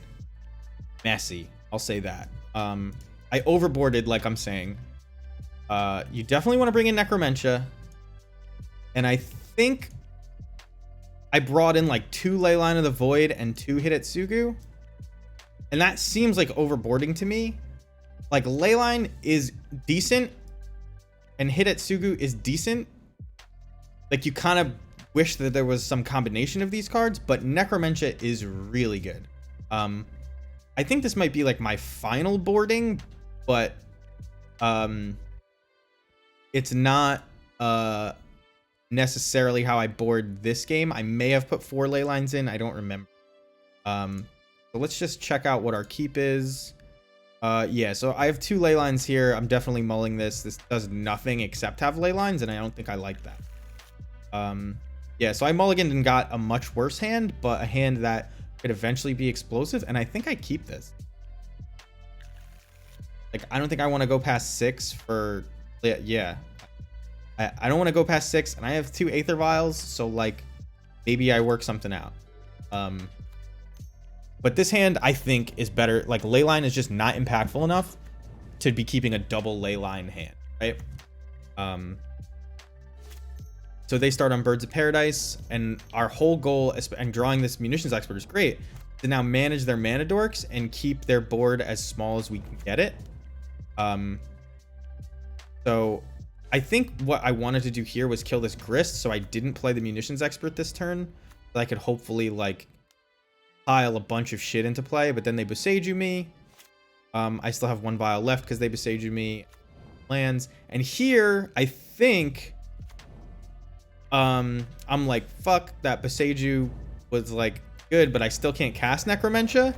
messy. I'll say that. I overboarded, like I'm saying. You definitely want to bring in Necromentia. And I think I brought in like 2 Leyline of the Void and 2 Hidetsugu. And that seems like overboarding to me. Like, Leyline is decent and Hidetsugu is decent. Like, you kind of wish that there was some combination of these cards, but Necromentia is really good. I think this might be like my final boarding, but it's not necessarily how I board this game. I may have put 4 Leylines in. I don't remember. So let's just check out what our keep is. Yeah, so I have 2 Leylines here. I'm definitely mulling this. This does nothing except have Leylines, and I don't think I like that. Yeah, so I mulliganed and got a much worse hand, but a hand that could eventually be explosive, and I think I keep this. Like, I don't think I want to go past 6 for... Yeah. I don't want to go past 6, and I have 2 Aether Vials, so, like, maybe I work something out. But this hand, I think, is better. Like, Leyline is just not impactful enough to be keeping a double Leyline hand, right? So they start on Birds of Paradise, and our whole goal, and drawing this Munitions Expert is great, to now manage their mana dorks and keep their board as small as we can get it. So I think what I wanted to do here was kill this Grist, so I didn't play the Munitions Expert this turn, so I could hopefully, like, pile a bunch of shit into play, but then they Boseiju me. I still have 1 vial left because they Boseiju me lands. And here, I think... I'm like, fuck, that Boseiju was like good, but I still can't cast Necromentia.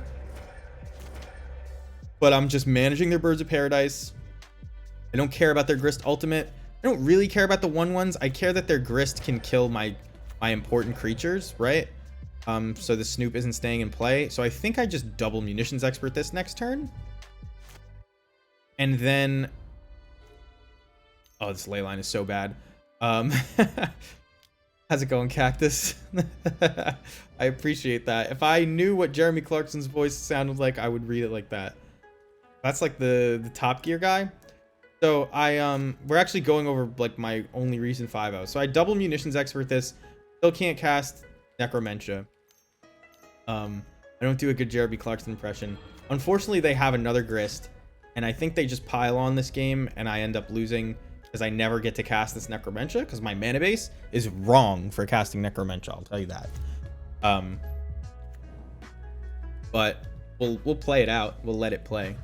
But I'm just managing their Birds of Paradise. I don't care about their Grist ultimate. I don't really care about the 1/1s. I care that their Grist can kill my important creatures, right? So the Snoop isn't staying in play. So I think I just double Munitions Expert this next turn. And then... Oh, this Leyline is so bad. How's it going, Cactus? I appreciate that. If I knew what Jeremy Clarkson's voice sounded like, I would read it like that. That's like the Top Gear guy. So we're actually going over like my only recent 5-0. So I double Munitions Expert this. Still can't cast Necromentia. I don't do a good Jeremy Clarkson impression. Unfortunately, they have another Grist, and I think they just pile on this game, and I end up losing because I never get to cast this Necromentia because my mana base is wrong for casting Necromentia. I'll tell you that. But we'll play it out. We'll let it play.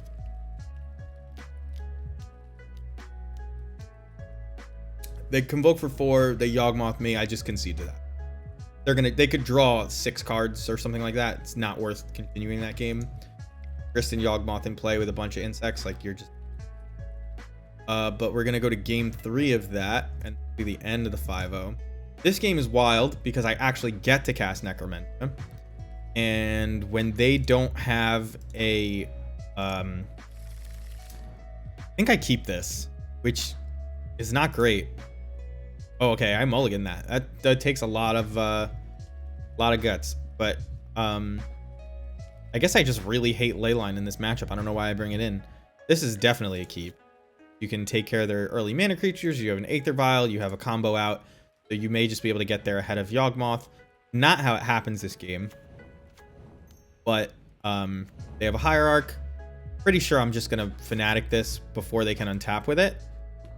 They convoke for 4. They Yawgmoth me. I just concede to that. They could draw 6 cards or something like that. It's not worth continuing that game. Kristen Yawgmoth in play with a bunch of insects, like you're just... but we're gonna go to game 3 of that and be the end of the 5-0. This game is wild because I actually get to cast Necromentia. And when they don't have a... I think I keep this, which is not great. Oh, okay, I mulligan that. That takes a lot of guts. But I guess I just really hate Leyline in this matchup. I don't know why I bring it in. This is definitely a keep. You can take care of their early mana creatures. You have an Aether Vial. You have a combo out. So you may just be able to get there ahead of Yawgmoth. Not how it happens this game. But they have a Hierarch. Pretty sure I'm just going to Fanatic this before they can untap with it.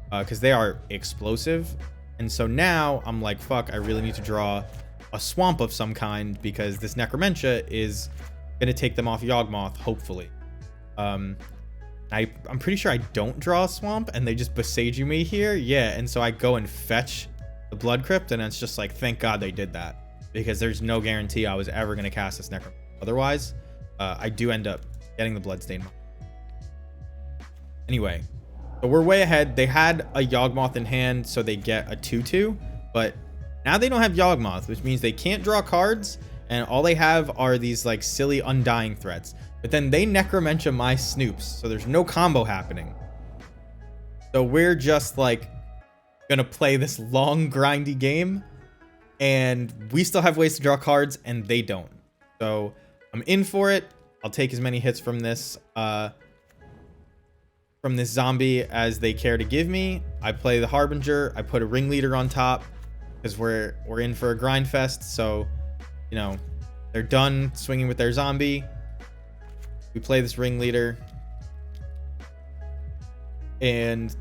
Because they are explosive. And so now I'm like, fuck, I really need to draw a swamp of some kind because this Necromentia is going to take them off Yawgmoth, hopefully. I'm pretty sure I don't draw a swamp and they just Boseiju me here. Yeah, and so I go and fetch the Blood Crypt, and it's just like, thank God they did that because there's no guarantee I was ever going to cast this Necromentia. Otherwise, I do end up getting the Bloodstained. Anyway, so we're way ahead. They had a Yawgmoth in hand, so they get a 2/2, but now they don't have Yawgmoth, which means they can't draw cards, and all they have are these like silly Undying threats. But then they Necromentia my Snoops, so there's no combo happening. So we're just like gonna play this long grindy game And we still have ways to draw cards, and they don't. So I'm in for it. I'll take as many hits from this zombie as they care to give me. I play the Harbinger. I put a ringleader on top because we're in for a grind fest. So, you know, they're done swinging with their zombie. We play this ringleader. And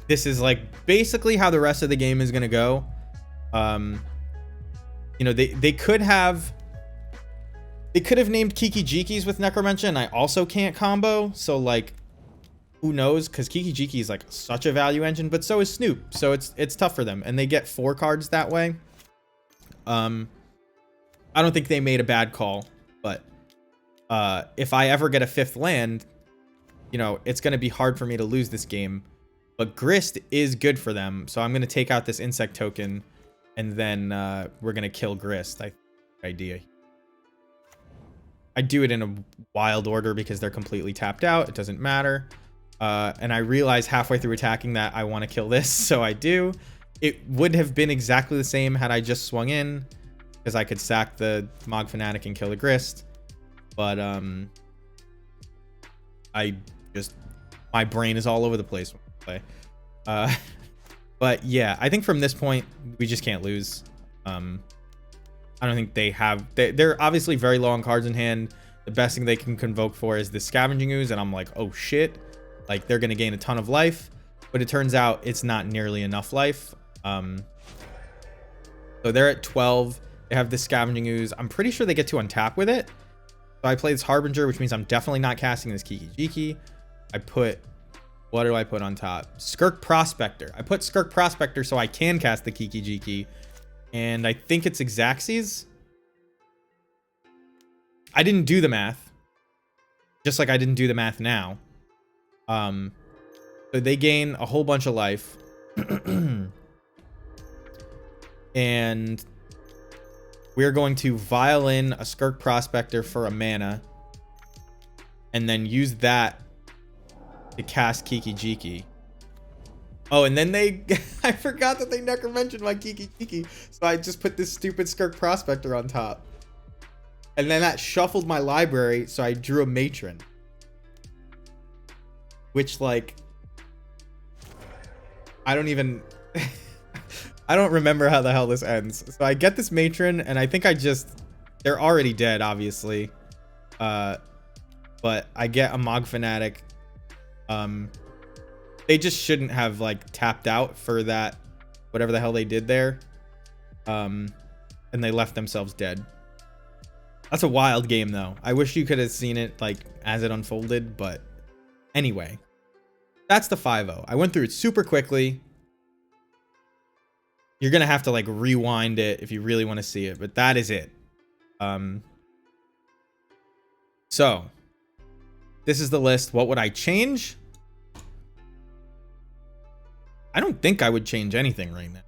this is like basically how the rest of the game is going to go. You know, they could have named Kiki Jikis with Necromentia, and I also can't combo. So like, who knows? Because Kiki Jiki is like such a value engine, but so is Snoop. So it's tough for them, and they get 4 cards that way. I don't think they made a bad call, but if I ever get a 5th land, you know, it's going to be hard for me to lose this game. But Grist is good for them, so I'm going to take out this insect token, and then we're going to kill Grist. Idea. I do it in a wild order because they're completely tapped out. It doesn't matter. And I realize halfway through attacking that I want to kill this, so I do. It would have been exactly the same had I just swung in, because I could sack the Mog Fanatic and kill the Grist. But my brain is all over the place when I play. But yeah, I think from this point we just can't lose. I don't think they're obviously very low on cards in hand. The best thing they can convoke for is the Scavenging Ooze, and I'm like, oh shit, like they're gonna gain a ton of life, but it turns out it's not nearly enough life. So they're at 12. They have the Scavenging Ooze. I'm pretty sure they get to untap with it. So I play this Harbinger, which means I'm definitely not casting this Kiki Jiki. What do I put on top? Skirk Prospector. I put Skirk Prospector so I can cast the Kiki Jiki. And I think it's Xaxes. I didn't do the math. Just like I didn't do the math now. So they gain a whole bunch of life. And we're going to violin a Skirk Prospector for a mana. And then use that to cast Kiki Jiki. Oh, and then I forgot that they necromentioned my Kiki Jiki. So I just put this stupid Skirk Prospector on top. And then that shuffled my library, so I drew a Matron. Which, like, I don't even... I don't remember how the hell this ends. So I get this Matron, and I think they're already dead, obviously. But I get a Mog Fanatic. They just shouldn't have, like, tapped out for that, whatever the hell they did there. And they left themselves dead. That's a wild game, though. I wish you could have seen it, like, as it unfolded, but anyway. That's the 5-0. I went through it super quickly. You're gonna have to, like, rewind it if you really want to see it, but that is it. So, this is the list. What would I change? I don't think I would change anything right now.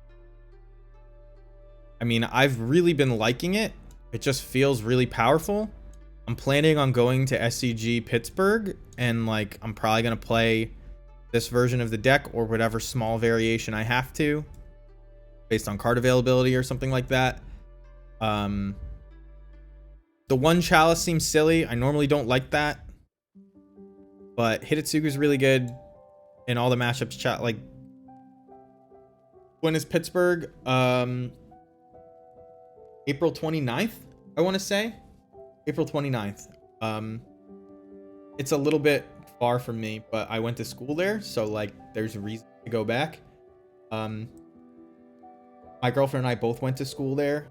I mean, I've really been liking it. It just feels really powerful. I'm planning on going to SCG Pittsburgh, and like I'm probably gonna play this version of the deck or whatever small variation I have to, based on card availability or something like that. The one Chalice seems silly. I normally don't like that, but Hitotsugu's really good in all the matchups. Like, when is Pittsburgh? April 29th, I want to say. April 29th. It's a little bit far from me, but I went to school there, so like there's a reason to go back. My girlfriend and I both went to school there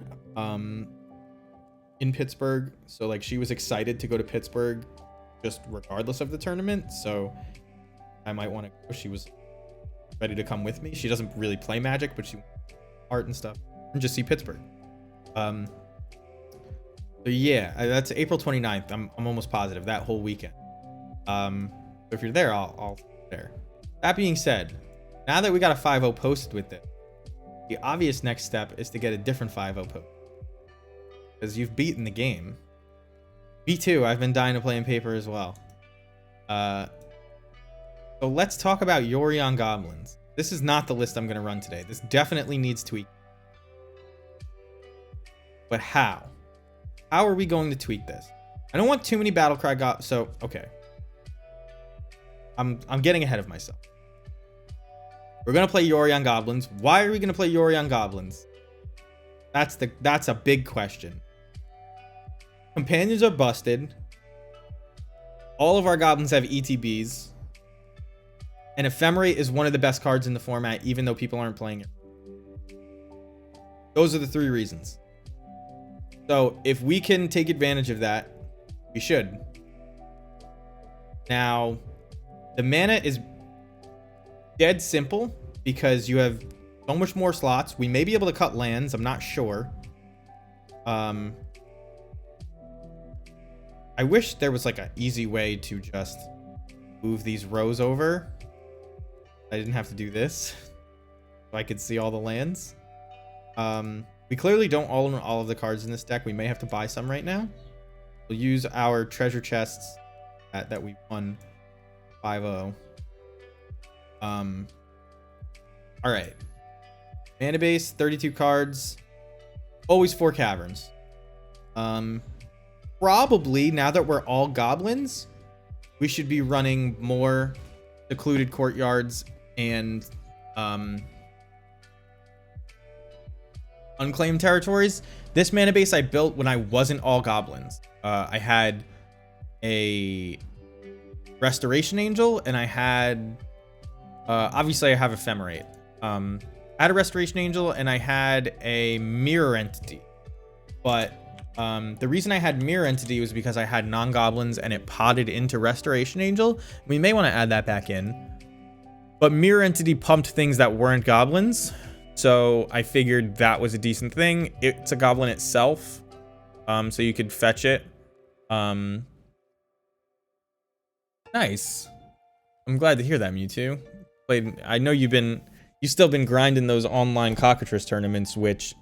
in Pittsburgh, so like she was excited to go to Pittsburgh just regardless of the tournament, so I might want to go. She was ready to come with me. She doesn't really play Magic, but she art and stuff and just see Pittsburgh. So yeah, that's April 29th. I'm almost positive that whole weekend. So if you're there, I'll there. That being said, now that we got a 5-0 posted with it, the obvious next step is to get a different 5-0 post, because you've beaten the game. Me too. I've been dying to play in paper as well. So let's talk about Yorion Goblins. This is not the list I'm going to run today. This definitely needs tweak. but how? How are we going to tweak this? I don't want too many Battlecry goblins. So, okay. I'm getting ahead of myself. We're going to play Yorion Goblins. Why are we going to play Yorion Goblins? That's a big question. Companions are busted. All of our goblins have ETBs. And Ephemerate is one of the best cards in the format, even though people aren't playing it. Those are the 3 reasons. So if we can take advantage of that, we should. Now, the mana is dead simple because you have so much more slots. We may be able to cut lands. I'm not sure. I wish there was like an easy way to just move these rows over. I didn't have to do this. So I could see all the lands. We clearly don't own all of the cards in this deck. We may have to buy some right now. We'll use our treasure chests that we won 5-0. All right. Mana base, 32 cards. Always 4 caverns. Probably, now that we're all goblins, we should be running more secluded courtyards and unclaimed territories. This mana base I built when I wasn't all goblins. I had a Restoration Angel, and I had obviously I have Ephemerate. I had a Restoration Angel, and I had a Mirror Entity. But the reason I had Mirror Entity was because I had non-goblins and it potted into Restoration Angel. We may want to add that back in. But Mirror Entity pumped things that weren't goblins. So I figured that was a decent thing. It's a goblin itself. So you could fetch it. Nice. I'm glad to hear that, Mewtwo. I know you've still been grinding those online cockatrice tournaments, which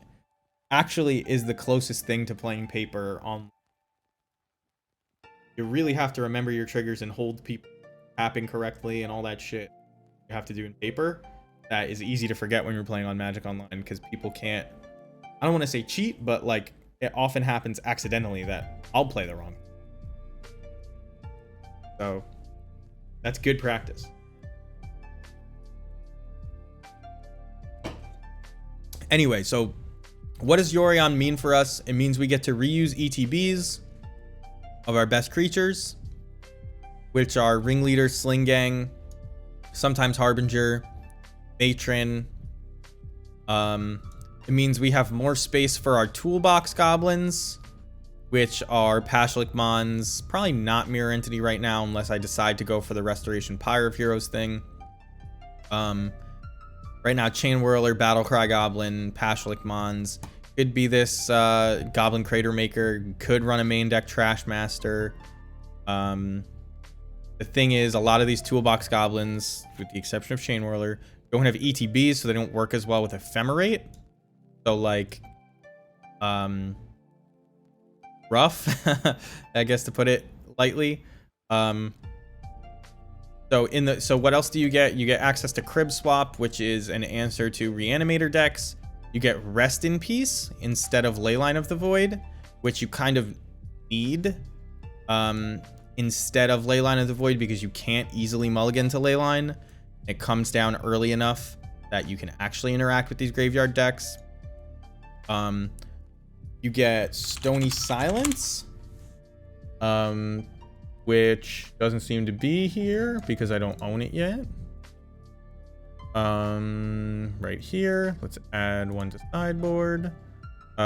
actually is the closest thing to playing paper on. You really have to remember your triggers and hold people tapping correctly and all that shit you have to do in paper. That is easy to forget when you're playing on Magic Online because people can't, I don't want to say cheat, but like it often happens accidentally that I'll play the wrong. So that's good practice. Anyway, so what does Yorion mean for us? It means we get to reuse ETBs of our best creatures, which are Ringleader, Sling Gang, sometimes Harbinger, Matron. It means we have more space for our toolbox goblins, which are Pashlik Mons. Probably not Mirror Entity right now unless I decide to go for the Restoration Pyre of Heroes thing. Right now, Chain Whirler, Battlecry Goblin, Pashlik Mons. Could be this Goblin Crater Maker. Could run a main deck Trash Master. The thing is, a lot of these toolbox goblins, with the exception of Chain Whirler, don't have ETBs, so they don't work as well with Ephemerate. So, like, rough, I guess, to put it lightly. So what else do you get? You get access to Crib Swap, which is an answer to Reanimator decks. You get Rest in Peace instead of Leyline of the Void, which you kind of need instead of Leyline of the Void because you can't easily mulligan to Leyline. It comes down early enough that you can actually interact with these graveyard decks. You get Stony Silence, which doesn't seem to be here because I don't own it yet. Right here, let's add one to sideboard.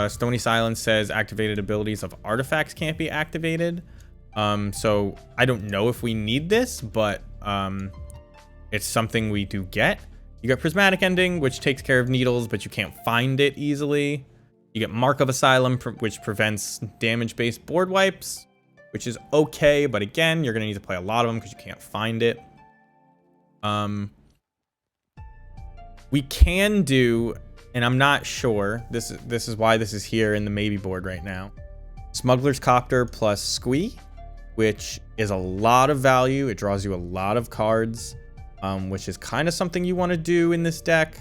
Stony Silence says activated abilities of artifacts can't be activated. So I don't know if we need this, but it's something we do get. You get Prismatic Ending, which takes care of needles, but you can't find it easily. You get Mark of Asylum, which prevents damage-based board wipes, which is okay, but again, you're gonna need to play a lot of them because you can't find it. We can do, and I'm not sure, this is why this is here in the maybe board right now, Smuggler's Copter plus Squee, which is a lot of value. It draws you a lot of cards, which is kind of something you want to do in this deck.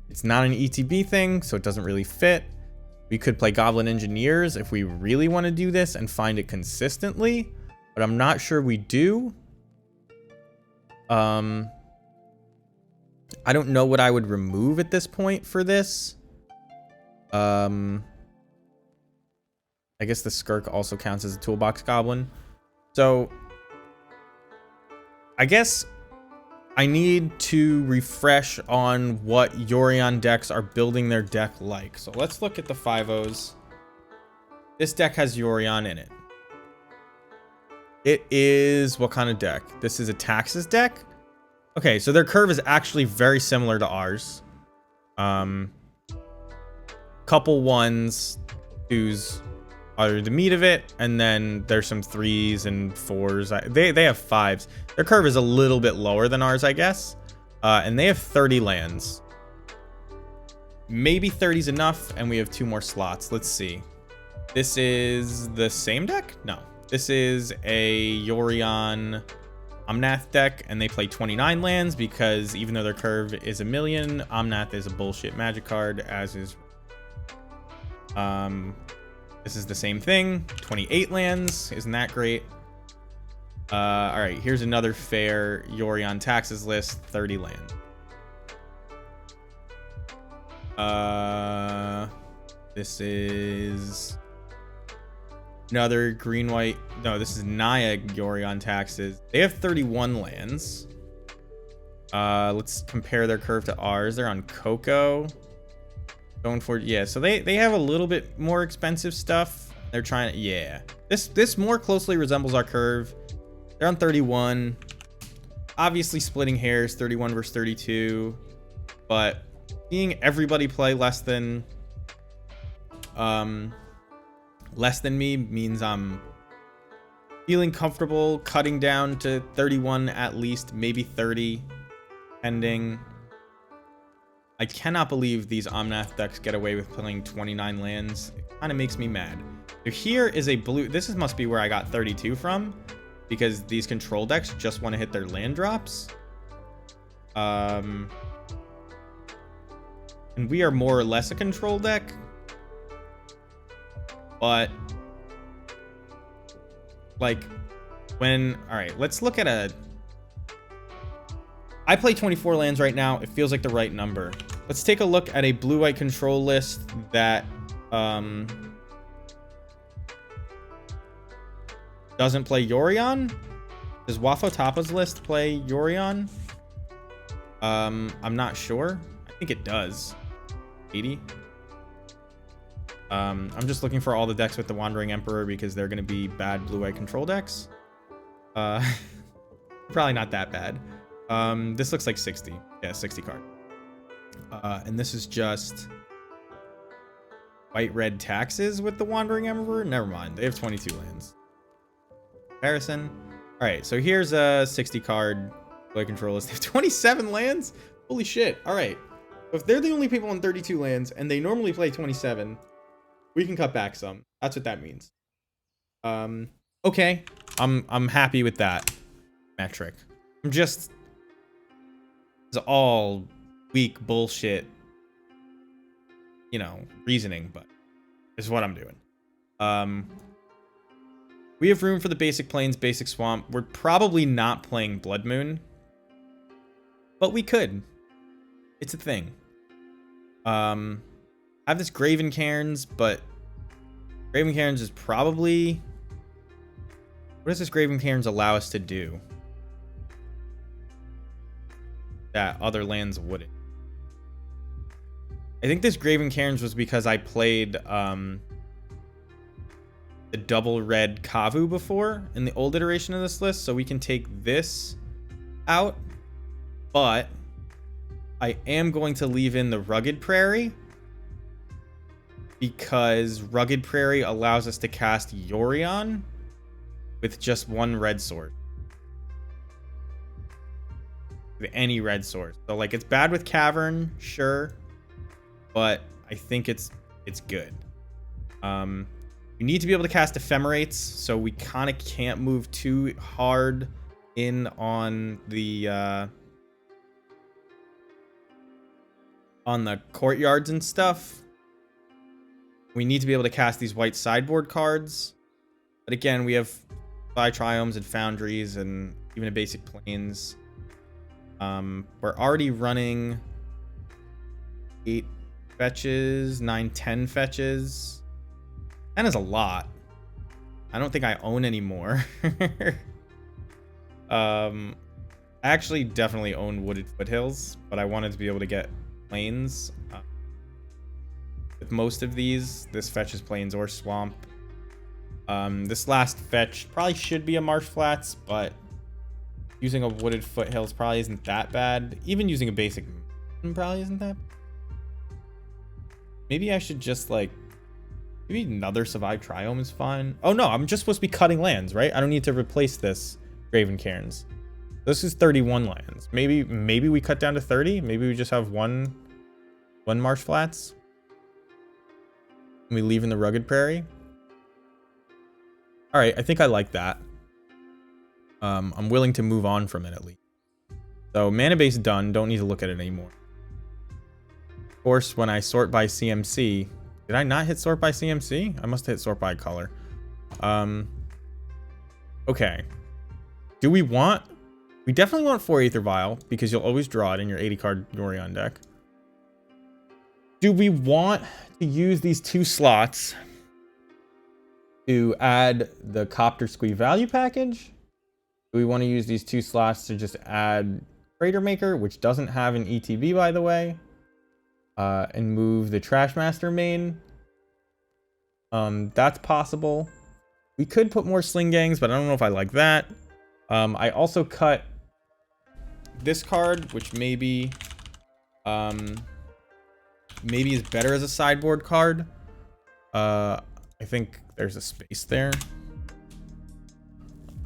It's not an ETB thing, so it doesn't really fit. We could play Goblin Engineers if we really want to do this and find it consistently, but I'm not sure we do. I don't know what I would remove at this point for this. I guess the Skirk also counts as a toolbox goblin. So I guess I need to refresh on what Yorion decks are building their deck like. So let's look at the 5-0s. This deck has Yorion in it. It is what kind of deck? This is a Taxes deck. Okay, so their curve is actually very similar to ours. Couple 1s, 2s are the meat of it, and then there's some 3s and 4s. They have 5s. Their curve is a little bit lower than ours, I guess. And they have 30 lands. Maybe 30's enough, and we have 2 more slots. Let's see. This is the same deck? No. This is a Yorion Omnath deck, and they play 29 lands because even though their curve is 1,000,000, Omnath is a bullshit magic card, as is... This is the same thing. 28 lands. Isn't that great? All right, here's another fair Yorion Taxes list. 30 land. This is another green-white. No, this is Naya Yorion Taxes. They have 31 lands. Let's compare their curve to ours. They're on Coco. Going for, yeah, so they have a little bit more expensive stuff. They're trying to, yeah. This more closely resembles our curve. They're on 31. Obviously splitting hairs, 31 versus 32. But seeing everybody play less than me means I'm feeling comfortable cutting down to 31 at least, maybe 30, pending. I cannot believe these Omnath decks get away with playing 29 lands. It kind of makes me mad. So here is a blue. This must be where I got 32 from, because these control decks just want to hit their land drops. And we are more or less a control deck. But like when, all right, let's look at a, I play 24 lands right now. It feels like the right number. Let's take a look at a blue-white control list that doesn't play Yorion. Does Wafotapa's list play Yorion? I'm not sure. I think it does. 80. I'm just looking for all the decks with the Wandering Emperor because they're going to be bad blue-white control decks. Probably not that bad. This looks like 60. Yeah, 60 card. And this is just white-red Taxes with the Wandering Emperor. Never mind. They have 22 lands. Comparison. All right, so here's a 60 card play control list. They have 27 lands. Holy shit. All right. So if they're the only people on 32 lands and they normally play 27, we can cut back some. That's what that means. Okay. I'm happy with that metric. I'm just, it's all weak bullshit, you know, reasoning, but it's what I'm doing. We have room for the basic plains, basic swamp. We're probably not playing Blood Moon, but we could. It's a thing. I have this Graven Cairns, but Graven Cairns is probably, what does this Graven Cairns allow us to do that other lands wouldn't? I think this Graven Cairns was because I played the double red Kavu before in the old iteration of this list, so we can take this out, but I am going to leave in the Rugged Prairie because Rugged Prairie allows us to cast Yorion with just one red sword. With any red sword. So like, it's bad with Cavern, sure, but I think it's good. You need to be able to cast Ephemerates, so we kind of can't move too hard in on the courtyards and stuff. We need to be able to cast these white sideboard cards. But again, we have 5 triomes and foundries and even a basic planes. We're already running 8 fetches, 9, 10 fetches. That is a lot. I don't think I own any more. I actually definitely own Wooded Foothills, but I wanted to be able to get plains. With most of these, this fetches plains or swamp. This last fetch probably should be a marsh flats, but using a Wooded Foothills probably isn't that bad. Even using a basic probably isn't that bad. Maybe I should just like, maybe another Survive Triome is fine. Oh no, I'm just supposed to be cutting lands, right? I don't need to replace this Graven Cairns. This is 31 lands. Maybe we cut down to 30. Maybe we just have one marsh flats. And we leave in the rugged prairie. All right, I think I like that. I'm willing to move on from it at least. So mana base done. Don't need to look at it anymore. Of course, when I sort by CMC, did I not hit sort by CMC? I must have hit sort by color. Okay. Do we want? We definitely want 4 Aether Vial because you'll always draw it in your 80 card Yorion deck. Do we want to use these 2 slots to add the Copter Squee value package? Do we want to use these 2 slots to just add Crater Maker, which doesn't have an ETB, by the way, and move the Trashmaster main? That's possible. We could put more Sling Gangs, but I don't know if I like that. I also cut this card, which maybe is better as a sideboard card. I think there's a space there.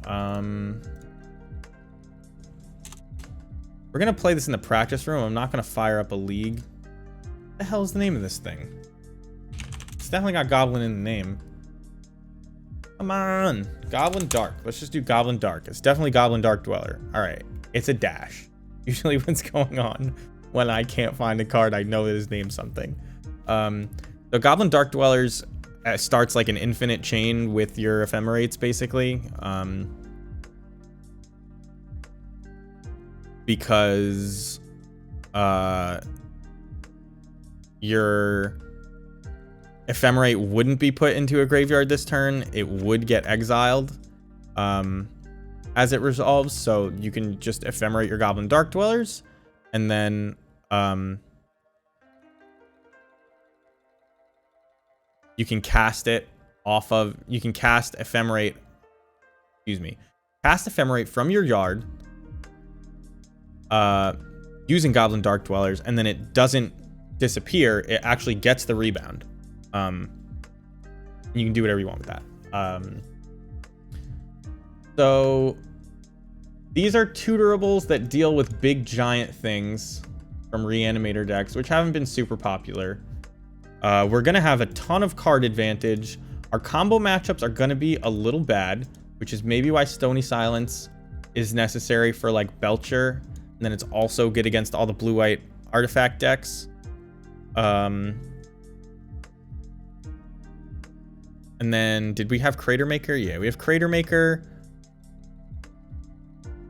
We're gonna play this in the practice room. I'm not gonna fire up a league. What the hell is the name of this thing? It's definitely got Goblin in the name. Come on, Goblin Dark. Let's just do Goblin Dark. It's definitely Goblin Dark Dweller. All right, it's a dash. Usually what's going on when I can't find a card, I know it is named something. The Goblin Dark Dwellers starts like an infinite chain with your ephemerates, basically. Because your ephemerate wouldn't be put into a graveyard this turn. It would get exiled as it resolves. So you can just ephemerate your Goblin Dark Dwellers, and then you can cast it off of, you can cast ephemerate, cast ephemerate from your yard using Goblin Dark Dwellers, and then it doesn't disappear. It actually gets the rebound. You can do whatever you want with that. So these are tuturables that deal with big giant things from Reanimator decks, which haven't been super popular. We're going to have a ton of card advantage. Our combo matchups are going to be a little bad, which is maybe why Stony Silence is necessary for like Belcher. And then it's also good against all the blue-white artifact decks. And then did we have Crater Maker? Yeah, we have Crater Maker.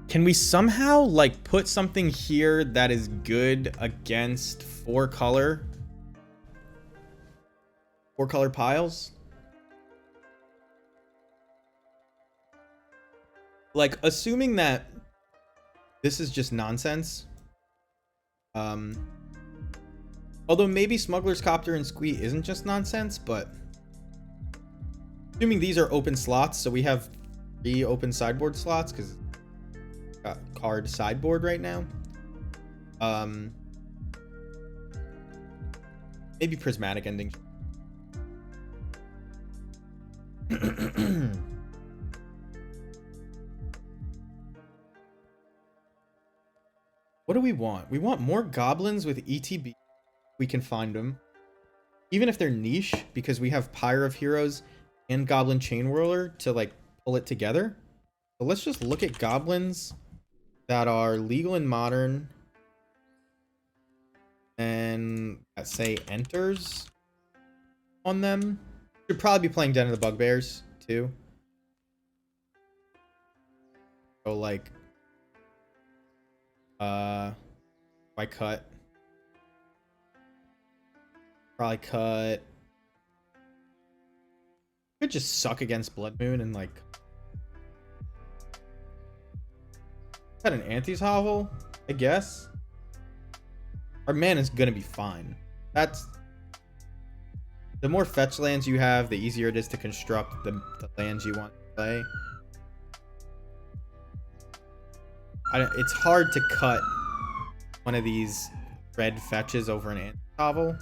Can we somehow like put something here that is good against 4-color piles? Like, assuming that this is just nonsense. Although maybe Smuggler's Copter and Squee isn't just nonsense, but assuming these are open slots, so we have 3 open sideboard slots because got card sideboard right now. Maybe Prismatic Ending. What do we want? We want more goblins with ETB. We can find them. Even if they're niche, because we have Pyre of Heroes and Goblin Chain Whirler to like pull it together. So let's just look at goblins that are legal and modern. And that say enters. on them. Should probably be playing Den of the Bugbears too. So like, I cut. Probably cut. Could just suck against Blood Moon and like cut an Auntie's Hovel, I guess. Our mana's gonna be fine. That's the more fetch lands you have, the easier it is to construct the lands you want to play. It's hard to cut one of these red fetches over an Auntie's Hovel.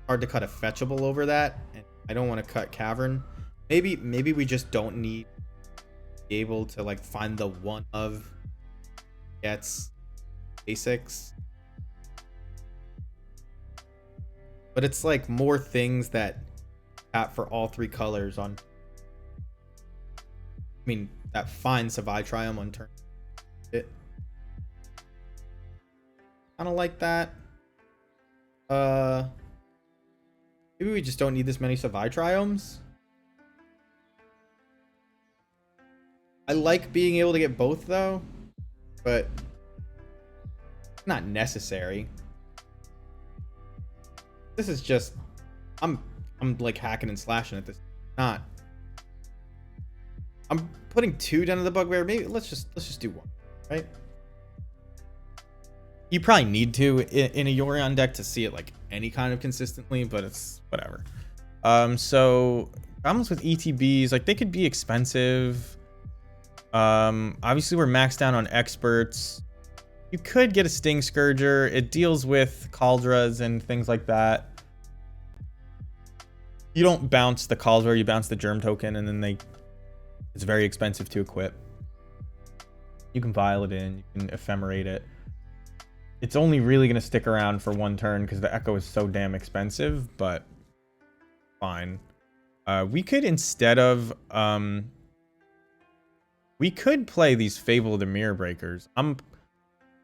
Hard to cut a fetchable over that, and I don't want to cut Cavern. Maybe we just don't need to be able to like find the one of gets basics. But it's like more things that tap for all three colors on. I mean, that fine Savai Triumph on turn. It kind of like that. Maybe we just don't need this many Savai Triumphs. I like being able to get both though, but not necessary. This is just I'm like hacking and slashing at this. Not. I'm putting 2 Den of the Bugbear. Maybe let's just do 1, right? You probably need to in a Yorion deck to see it like any kind of consistently, but it's whatever. So problems with ETBs, like they could be expensive. Obviously we're maxed down on experts. You could get a Sting Scourger. It deals with Cauldras and things like that. You don't bounce the Cauldra, you bounce the Germ token, and then it's very expensive to equip. You can vial it in, you can ephemerate it. It's only really going to stick around for 1 turn because the Echo is so damn expensive, but fine. We could instead of... we could play these Fable of the Mirror Breakers. I'm a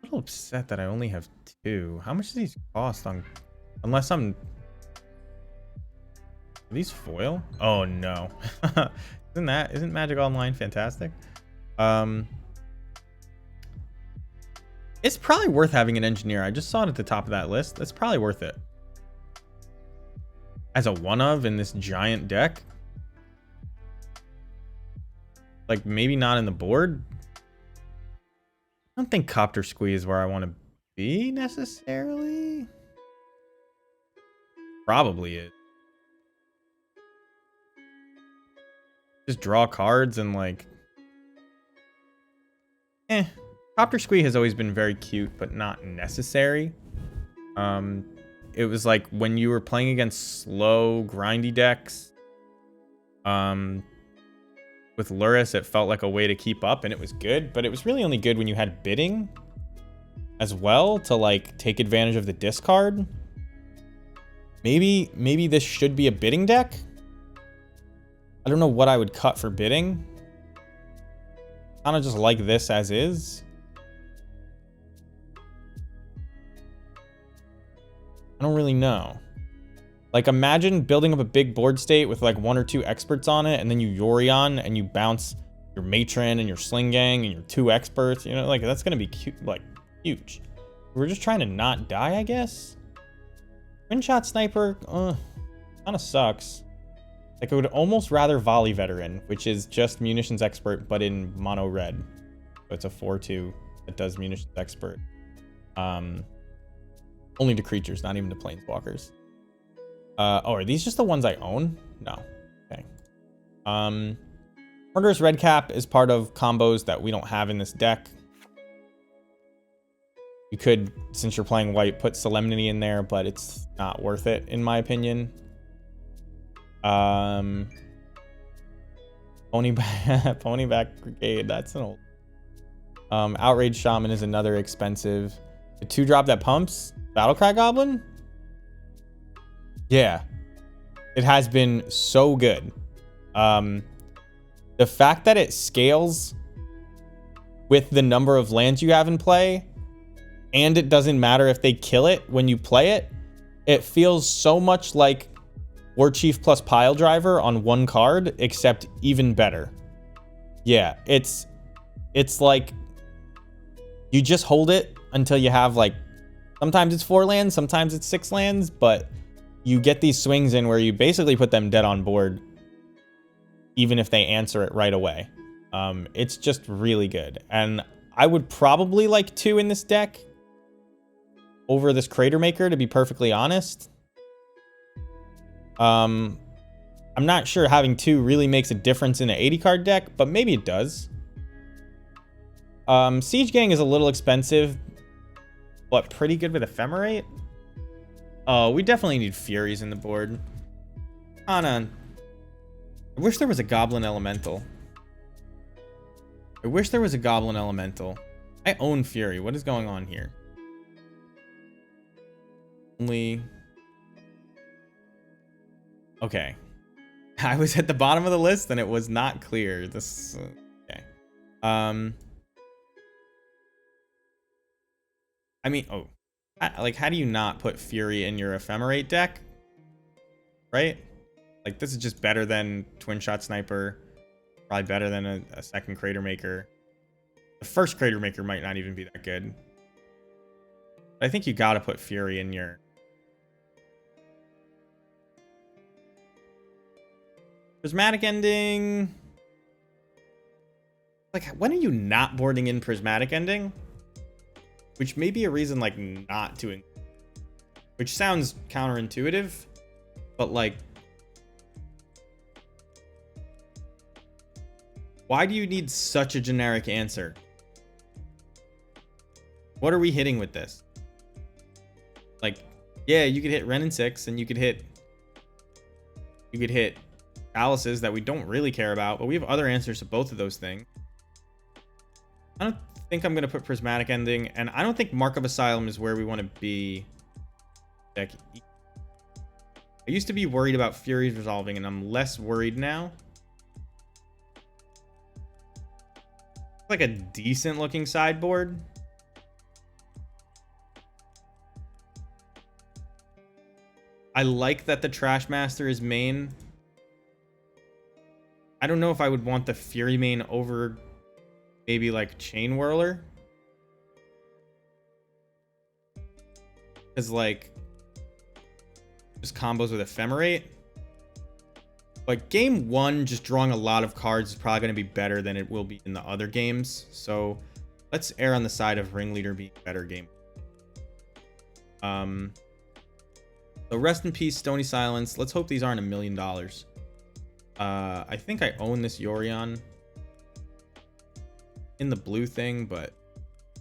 little upset that I only have 2. How much do these cost on... Unless I'm... Are these foil? Oh no. Isn't Magic Online fantastic? It's probably worth having an engineer. I just saw it at the top of that list. That's probably worth it. As a one of in this giant deck. Like maybe not in the board. I don't think Copter Squeeze is where I want to be necessarily. Probably is. Just draw cards and like... Copter Squee has always been very cute, but not necessary. It was like when you were playing against slow, grindy decks, with Luris, it felt like a way to keep up, and it was good. But it was really only good when you had bidding as well to like take advantage of the discard. Maybe this should be a bidding deck. I don't know what I would cut for bidding. Kind of just like this as is. I don't really know. Like imagine building up a big board state with like 1 or 2 experts on it, and then you Yorion and you bounce your Matron and your Sling Gang and your 2 experts. You know, like that's gonna be cute, like huge. We're just trying to not die, I guess. Twin Shot Sniper, kind of sucks. Like I would almost rather Volley Veteran, which is just Munitions Expert, but in mono red. So it's a 4/2 that does Munitions Expert. Only to creatures, not even to planeswalkers. Oh, are these just the ones I own? No. Okay. Murderous Redcap is part of combos that we don't have in this deck. You could, since you're playing white, put Solemnity in there, but it's not worth it, in my opinion. Ponyback Brigade, that's an old. Outrage Shaman is another expensive. The 2-drop that pumps? Battlecry Goblin? Yeah. It has been so good. The fact that it scales with the number of lands you have in play, and it doesn't matter if they kill it when you play it, it feels so much like War Chief plus Pile Driver on one card, except even better. Yeah, it's like you just hold it until you have like, sometimes it's 4 lands, sometimes it's 6 lands, but you get these swings in where you basically put them dead on board, even if they answer it right away. It's just really good. And I would probably like 2 in this deck over this Crater Maker, to be perfectly honest. I'm not sure having 2 really makes a difference in an 80 card deck, but maybe it does. Siege Gang is a little expensive, but pretty good with Ephemerate. Oh, we definitely need Furies in the board. I wish there was a Goblin Elemental. I own Fury. What is going on here? Okay. I was at the bottom of the list and it was not clear. This okay. I mean, like, how do you not put Fury in your Ephemerate deck? Right? Like, this is just better than Twin Shot Sniper. Probably better than a second Crater Maker. The first Crater Maker might not even be that good. But I think you gotta put Fury in your... Prismatic Ending... Like, when are you not boarding in Prismatic Ending? Which may be a reason, like, not to... Which sounds counterintuitive, but, like... Why do you need such a generic answer? What are we hitting with this? Like, yeah, you could hit Ren and 6, and you could hit Chalices that we don't really care about, but we have other answers to both of those things. I don't think I'm going to put Prismatic Ending, and I don't think Mark of Asylum is where we want to be. I used to be worried about Furies resolving, and I'm less worried now. Like a decent looking sideboard. I like that the Trash Master is main. I don't know if I would want the Fury main over maybe like Chain Whirler. Because like just combos with Ephemerate. But game 1, just drawing a lot of cards is probably going to be better than it will be in the other games. So let's err on the side of Ringleader being better game. So rest in peace, Stony Silence. Let's hope these aren't $1 million. I think I own this Yorion in the blue thing, but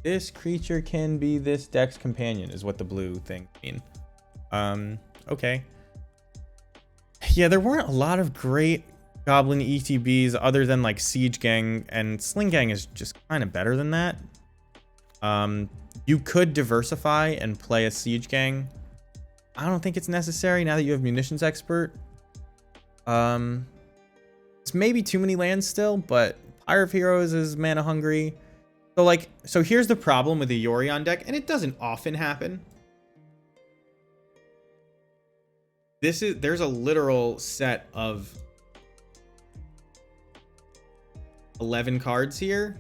this creature can be this deck's companion is what the blue thing mean. Okay. Yeah, there weren't a lot of great Goblin ETBs other than like Siege Gang, and Sling Gang is just kind of better than that. You could diversify and play a Siege Gang. I don't think it's necessary now that you have Munitions Expert. It's maybe too many lands still, but Pyre of Heroes is mana hungry. So here's the problem with the Yorion deck, and it doesn't often happen. There's a literal set of 11 cards here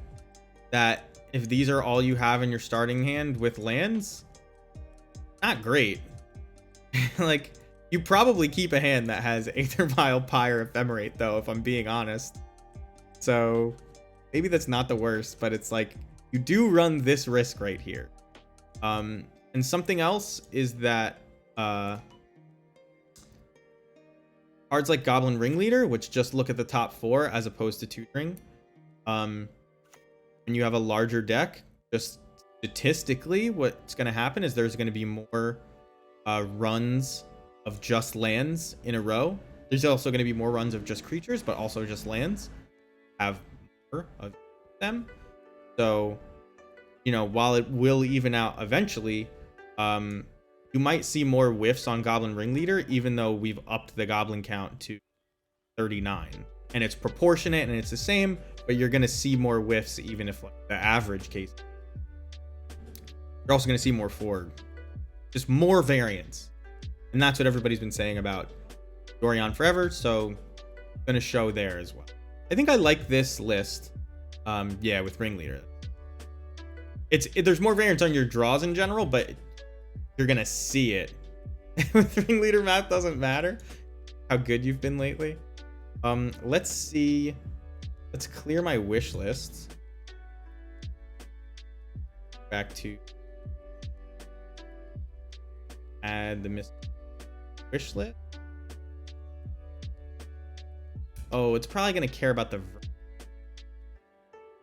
that if these are all you have in your starting hand with lands, not great. Like, you probably keep a hand that has Aether Vial, Pyre, Ephemerate, though, if I'm being honest. So maybe that's not the worst, but it's like you do run this risk right here. And something else is that cards like Goblin Ringleader, which just look at the top 4 as opposed to tutoring, and you have a larger deck, just statistically what's going to happen is there's going to be more runs of just lands in a row. There's also going to be more runs of just creatures, but also just lands. Have more of them. So, you know, while it will even out eventually, you might see more whiffs on Goblin Ringleader, even though we've upped the goblin count to 39. And it's proportionate and it's the same, but you're going to see more whiffs even if like the average case. You're also going to see more just more variants. And that's what everybody's been saying about Yorion forever, so I'm gonna show there as well. I think I like this list. Yeah, with Ringleader. There's more variants on your draws in general, but you're gonna see it. With Ringleader, math doesn't matter how good you've been lately. Let's see. Let's clear my wish list. Back to add the wish list. Oh, it's probably gonna care about the.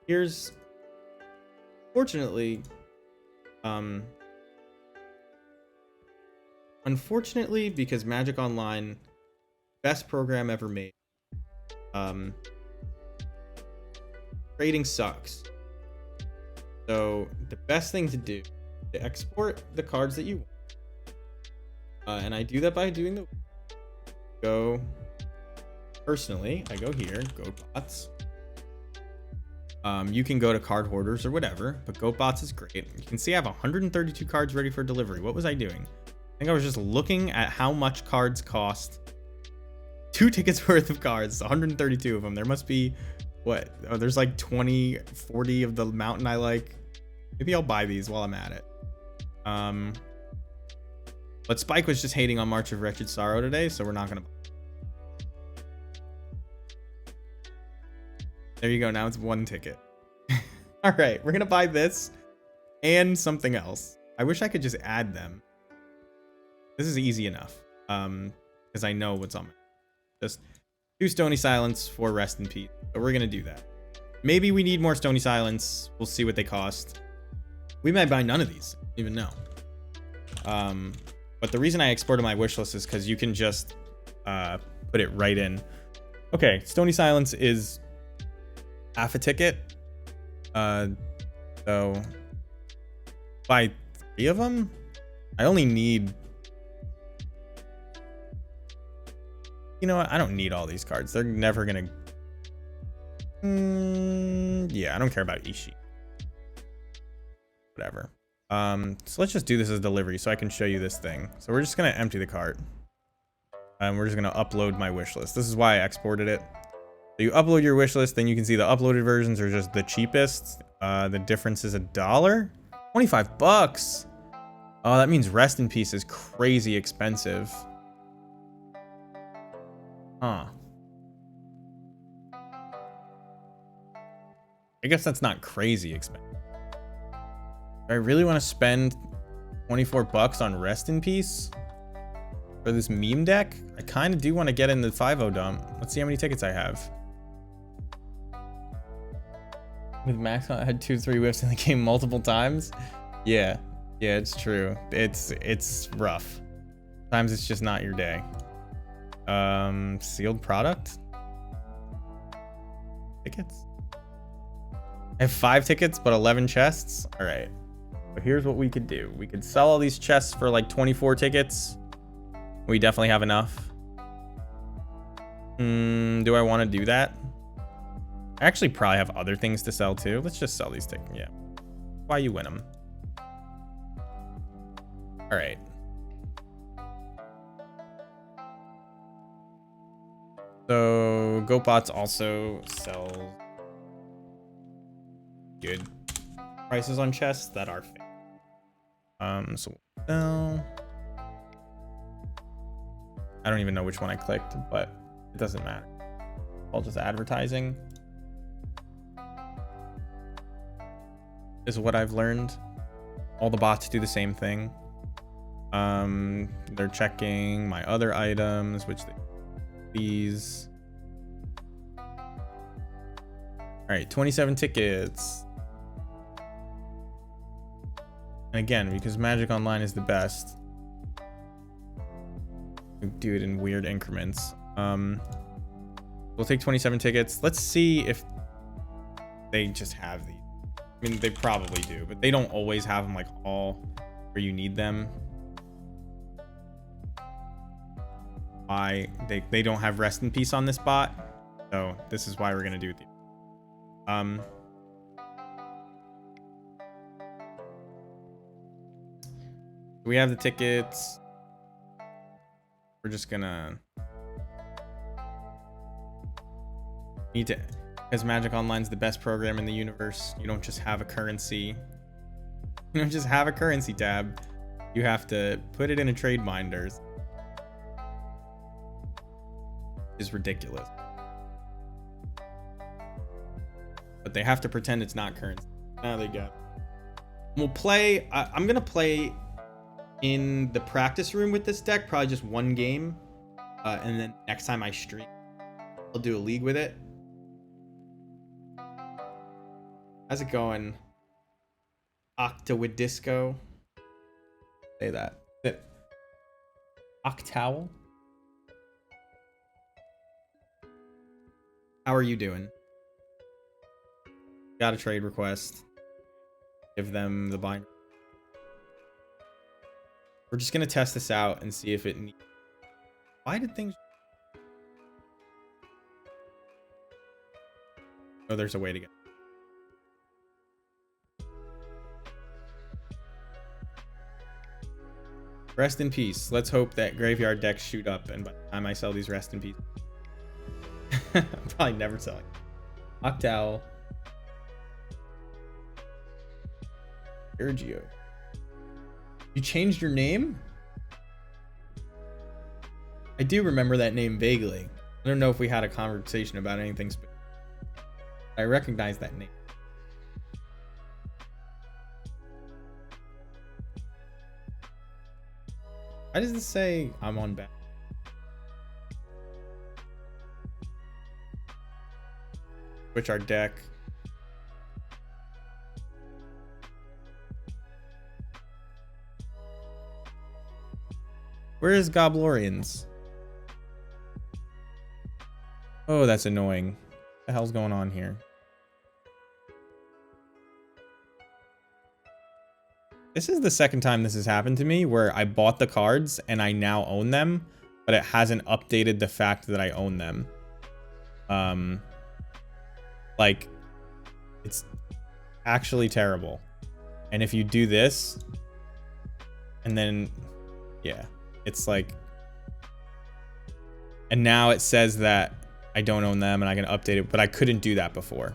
Here's, fortunately, unfortunately, because Magic Online, best program ever made. Trading sucks. So the best thing to do is export the cards that you want. And I do that by doing go personally. I go here, GoatBots. You can go to card hoarders or whatever, but GoatBots is great. You can see I have 132 cards ready for delivery. What was I doing? I think I was just looking at how much cards cost. 2 tickets worth of cards, 132 of them. There must be, what? Oh, there's like 20, 40 of the mountain I like. Maybe I'll buy these while I'm at it. But Spike was just hating on March of Wretched Sorrow today, so we're not gonna. There you go. Now it's 1 ticket. All right, we're gonna buy this and something else. I wish I could just add them. This is easy enough, because I know what's on my. Just 2 Stony Silence for Rest in Peace. So we're gonna do that. Maybe we need more Stony Silence. We'll see what they cost. We might buy none of these. I don't even know. But the reason I exported my wish list is because you can just put it right in. Okay, Stony Silence is half a ticket. So buy 3 of them. I only need. You know what? I don't need all these cards. They're never gonna. Yeah, I don't care about Ishii. Whatever. So let's just do this as delivery so I can show you this thing. So we're just gonna empty the cart. And we're just gonna upload my wish list. This is why I exported it. So you upload your wish list, then you can see the uploaded versions are just the cheapest. The difference is $1. 25 bucks. Oh, that means Rest in Peace is crazy expensive. Huh. I guess that's not crazy expensive. Do I really want to spend 24 bucks on Rest in Peace for this meme deck? I kind of do want to get in the 5-0 dump. Let's see how many tickets I have. With Max, I had 2-3 whiffs in the game multiple times. Yeah, it's true. It's rough. Sometimes it's just not your day. Sealed product? Tickets? I have 5 tickets, but 11 chests? Alright. So here's what we could do. We could sell all these chests for like 24 tickets. We definitely have enough. Do I want to do that? I actually probably have other things to sell too. Let's just sell these tickets. Yeah. Why you win them. Alright. So GoatBots also sells good prices on chests that are fake. So no, I don't even know which one I clicked, but it doesn't matter. All just advertising. This is what I've learned. All the bots do the same thing. They're checking my other items, which these. All right, 27 tickets. And again, because Magic Online is the best, we do it in weird increments. We'll take 27 tickets. Let's see if they just have these. I mean, they probably do, but they don't always have them like all where you need them. Why they don't have Rest in Peace on this bot, so this is why we're gonna do it. We have the tickets. We're just gonna Need to, because Magic Online's the best program in the universe. You don't just have a currency. You don't just have a currency tab. You have to put it in a trade binders. Is ridiculous. But they have to pretend it's not currency. Now they go. We'll play. I'm gonna play in the practice room with this deck, probably just one game, and then next time I stream, I'll do a league with it. How's it going? Octawadisco. Say that. Octowl? How are you doing? Got a trade request. Give them the binder. We're just gonna test this out and see if it needs. Why did things? Oh, there's a way to go. Rest in peace. Let's hope that graveyard decks shoot up, and by the time I sell these, rest in peace. I'm probably never selling. Octowl. Sergio. You changed your name? I do remember that name vaguely. I don't know if we had a conversation about anything specific. I recognize that name. Why does this say I'm on back? Switch our deck. Where is Goblorians? Oh, that's annoying. What the hell's going on here? This is the second time this has happened to me where I bought the cards and I now own them, but it hasn't updated the fact that I own them. Like, it's actually terrible. And if you do this, and then, yeah, it's like, and now it says that I don't own them and I can update it, but I couldn't do that before.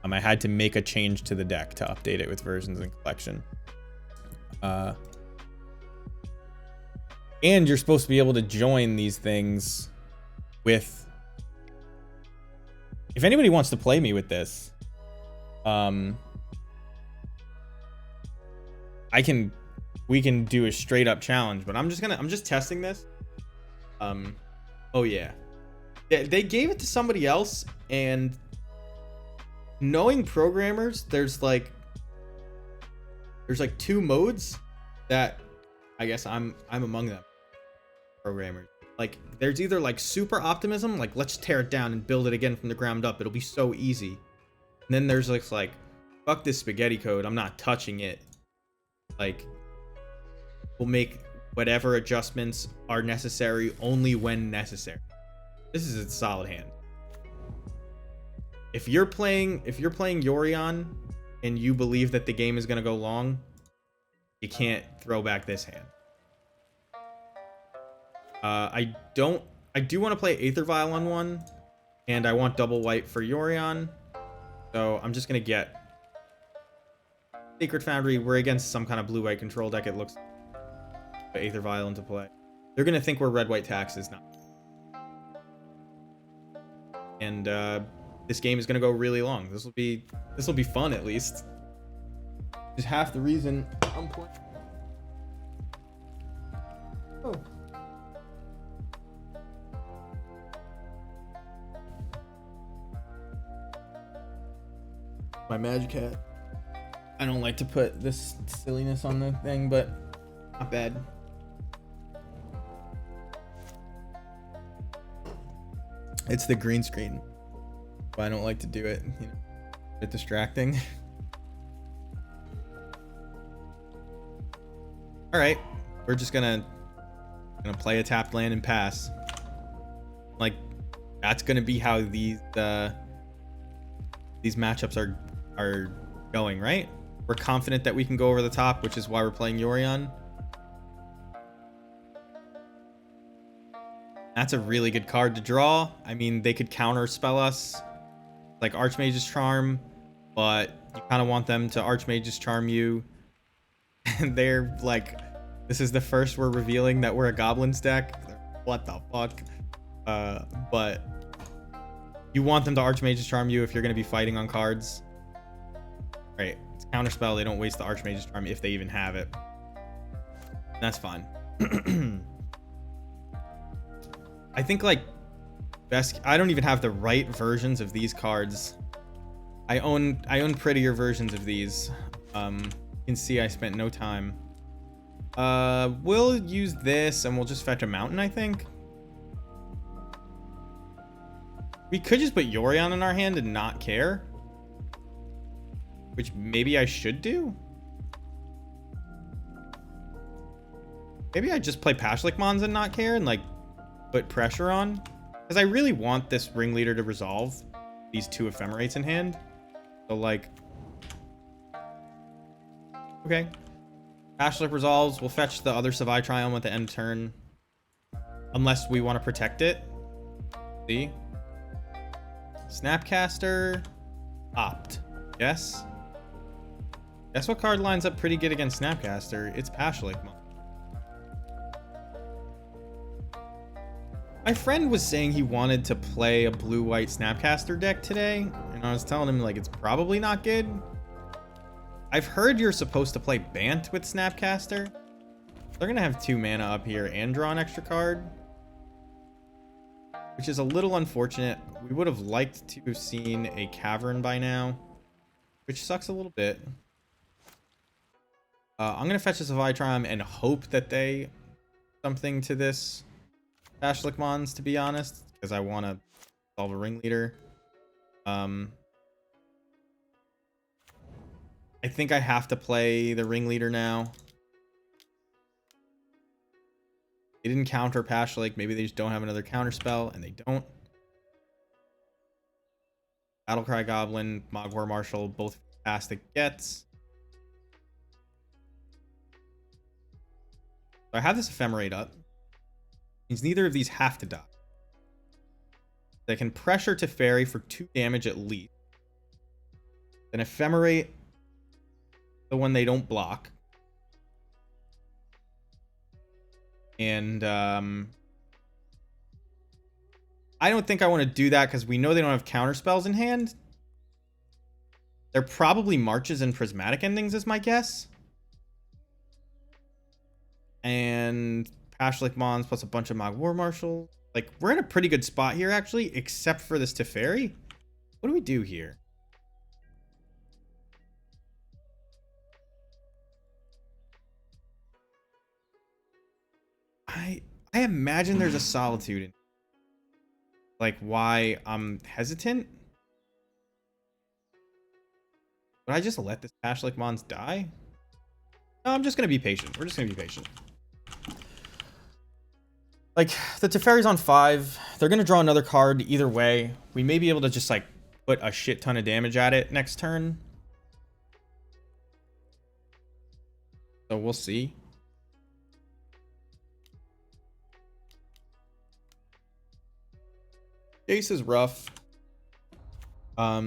I had to make a change to the deck to update it with versions and collection. And you're supposed to be able to join these things with, if anybody wants to play me with this, we can do a straight up challenge, but I'm just testing this. Oh yeah. They gave it to somebody else, and knowing programmers, there's like two modes that I guess I'm among them. Programmers. Like, there's either like super optimism, like let's tear it down and build it again from the ground up. It'll be so easy. And then there's like fuck this spaghetti code. I'm not touching it. Like, we'll make whatever adjustments are necessary only when necessary. This is a solid hand. If you're playing Yorion and you believe that the game is going to go long, you can't throw back this hand. I do want to play Aether Vial on one, and I want double white for Yorion. So I'm just going to get Sacred Foundry. We're against some kind of blue-white control deck, it looks. Put Aether Vial into play. They're going to think we're red-white taxes now. And this game is going to go really long. This will be fun, at least. Just half the reason I'm playing. Oh. My Magic Hat. I don't like to put this silliness on the thing, but not bad. It's the green screen, but I don't like to do it. You know, a bit distracting. All right, we're just gonna play a tapped land and pass. Like, that's gonna be how these matchups are going, right? We're confident that we can go over the top, which is why we're playing Yorion. That's a really good card to draw. I mean, they could counter spell us like Archmage's Charm, but you kind of want them to Archmage's Charm you. And they're like, this is the first we're revealing that we're a Goblins deck. What the fuck? But you want them to Archmage's Charm you if you're going to be fighting on cards. Right. It's counterspell. They don't waste the Archmage's Charm if they even have it. That's fine. I think like best. I don't even have the right versions of these cards. I own prettier versions of these. You can see I spent no time. We'll use this and we'll just fetch a mountain, I think. We could just put Yorion in our hand and not care. Which maybe I should do. Maybe I just play Pashlik Mons and not care and like put pressure on. Because I really want this Ringleader to resolve these two Ephemerates in hand. So like... Okay. Pashlik resolves. We'll fetch the other Savai Triumph at the end turn. Unless we want to protect it. See? Snapcaster. Opt. Yes? Guess what card lines up pretty good against Snapcaster? It's Pashlik. My friend was saying he wanted to play a blue-white Snapcaster deck today. And I was telling him, like, it's probably not good. I've heard you're supposed to play Bant with Snapcaster. They're going to have 2 mana up here and draw an extra card. Which is a little unfortunate. We would have liked to have seen a Cavern by now. Which sucks a little bit. I'm going to fetch a Savai Triumph and hope that they something to this Pashlik Mons, to be honest. Because I want to solve a Ringleader. I think I have to play the Ringleader now. They didn't counter Pashlik. Maybe they just don't have another counter spell, and they don't. Battlecry Goblin, Mogwar Marshal, both fantastic gets. So I have this Ephemerate up. Means neither of these have to die. They can pressure Teferi for 2 damage at least. Then Ephemerate the one they don't block. And I don't think I want to do that because we know they don't have counter spells in hand. They're probably Marches and Prismatic Endings is my guess. And Pashlik Mons plus a bunch of Mogwar Marshals. Like, we're in a pretty good spot here, actually, except for this Teferi. What do we do here? I imagine there's a Solitude in, like, why I'm hesitant. Would I just let this Pashlik Mons die? No, I'm just gonna be patient. We're just gonna be patient. Like, the Teferi's on 5. They're gonna draw another card either way. We may be able to just, like, put a shit ton of damage at it next turn. So we'll see. Jace is rough. I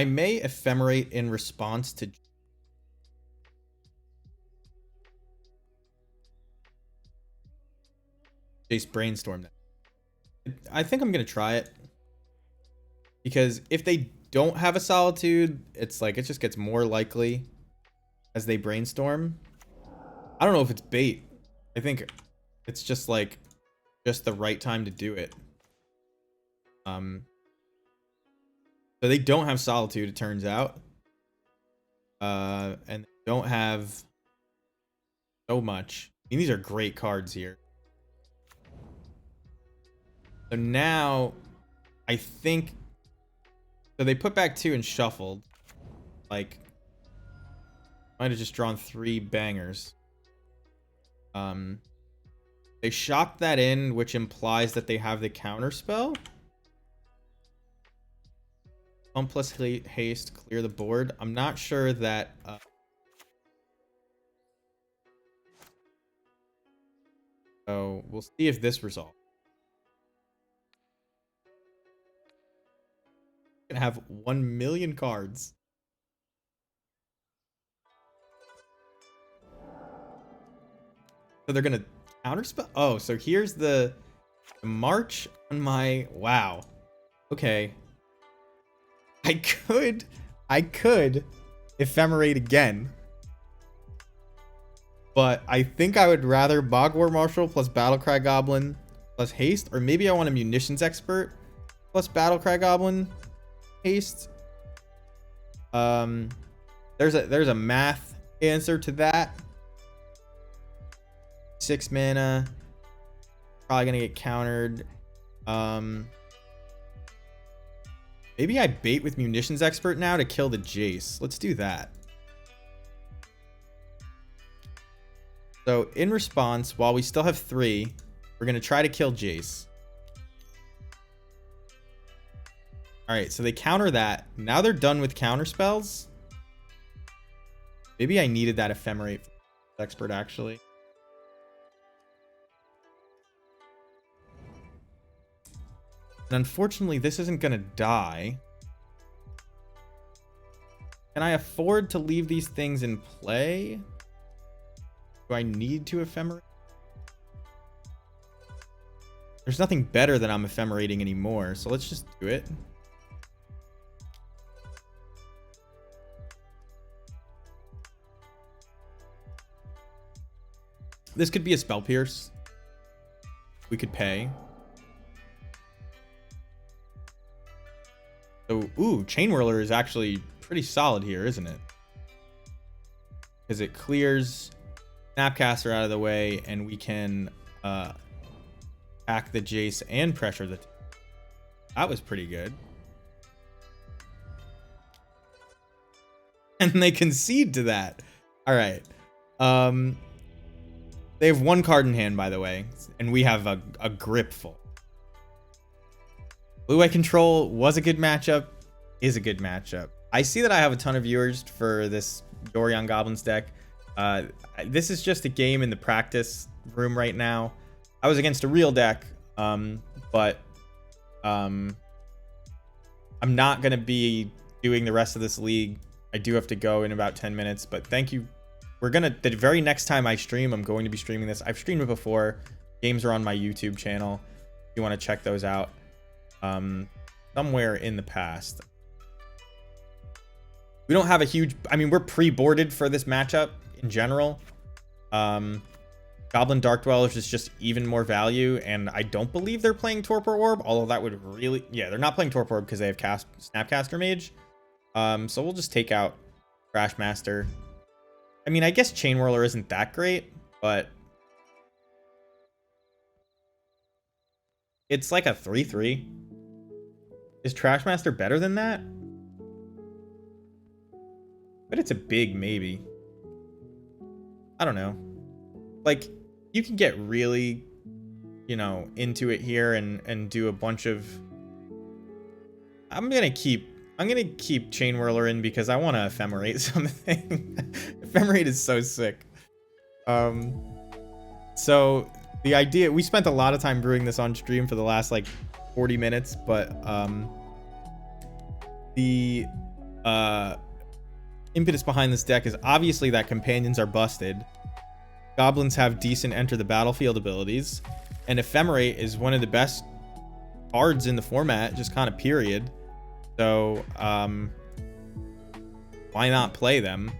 may Ephemerate in response to Jace Brainstorm. I think I'm gonna try it. Because if they don't have a Solitude, it's like it just gets more likely as they brainstorm. I don't know if it's bait. I think it's just like just the right time to do it. So they don't have Solitude, it turns out. And they don't have so much. I mean, these are great cards here. So now, I think... So they put back 2 and shuffled. Like, might have just drawn 3 bangers. They shocked that in, which implies that they have the counter spell. Plus haste, clear the board. I'm not sure that... So we'll see if this resolves. Gonna have 1 million cards. So they're gonna counterspell. Oh, so here's the march on my. Wow. Okay. I could ephemerate again. But I think I would rather Bogwar Marshal plus Battlecry Goblin plus haste, or maybe I want a Munitions Expert plus Battlecry Goblin haste. There's a math answer to that. 6 mana, probably gonna get countered. Maybe I bait with Munitions Expert now to kill the Jace. Let's do that. So in response, while we still have 3, we're gonna try to kill Jace. All right, so they counter that. Now they're done with counter spells. Maybe I needed that Ephemerate Expert actually. And unfortunately, this isn't gonna die. Can I afford to leave these things in play? Do I need to ephemerate? There's nothing better than I'm ephemerating anymore, so let's just do it. This could be a Spell Pierce. We could pay. So, ooh, Chain Whirler is actually pretty solid here, isn't it? Because it clears Snapcaster out of the way, and we can attack the Jace and pressure the... That was pretty good. And they concede to that. All right. They have 1 card in hand, by the way, and we have a grip full. Blue-White Control was a good matchup, is a good matchup. I see that I have a ton of viewers for this Yorion Goblins deck. This is just a game in the practice room right now. I was against a real deck, but I'm not going to be doing the rest of this league. I do have to go in about 10 minutes, but thank you. The very next time I stream, I'm going to be streaming this. I've streamed it before. Games are on my YouTube channel if you want to check those out. Somewhere in the past. We don't have a huge... I mean, we're pre-boarded for this matchup in general. Goblin Dark Dwellers is just even more value, and I don't believe they're playing Torpor Orb, although that would really... Yeah, they're not playing Torpor Orb because they have Snapcaster Mage. So we'll just take out Crashmaster. I mean, I guess Chain Whirler isn't that great, but... It's like a 3/3. Is Trashmaster better than that? But it's a big maybe. I don't know. Like, you can get really, you know, into it here and do a bunch of... I'm gonna keep Chain Whirler in because I want to ephemerate something. Ephemerate is so sick. So the idea... We spent a lot of time brewing this on stream for the last, like, 40 minutes, but the impetus behind this deck is obviously that companions are busted. Goblins have decent enter the battlefield abilities, and Ephemerate is one of the best cards in the format, just kind of period. So why not play them?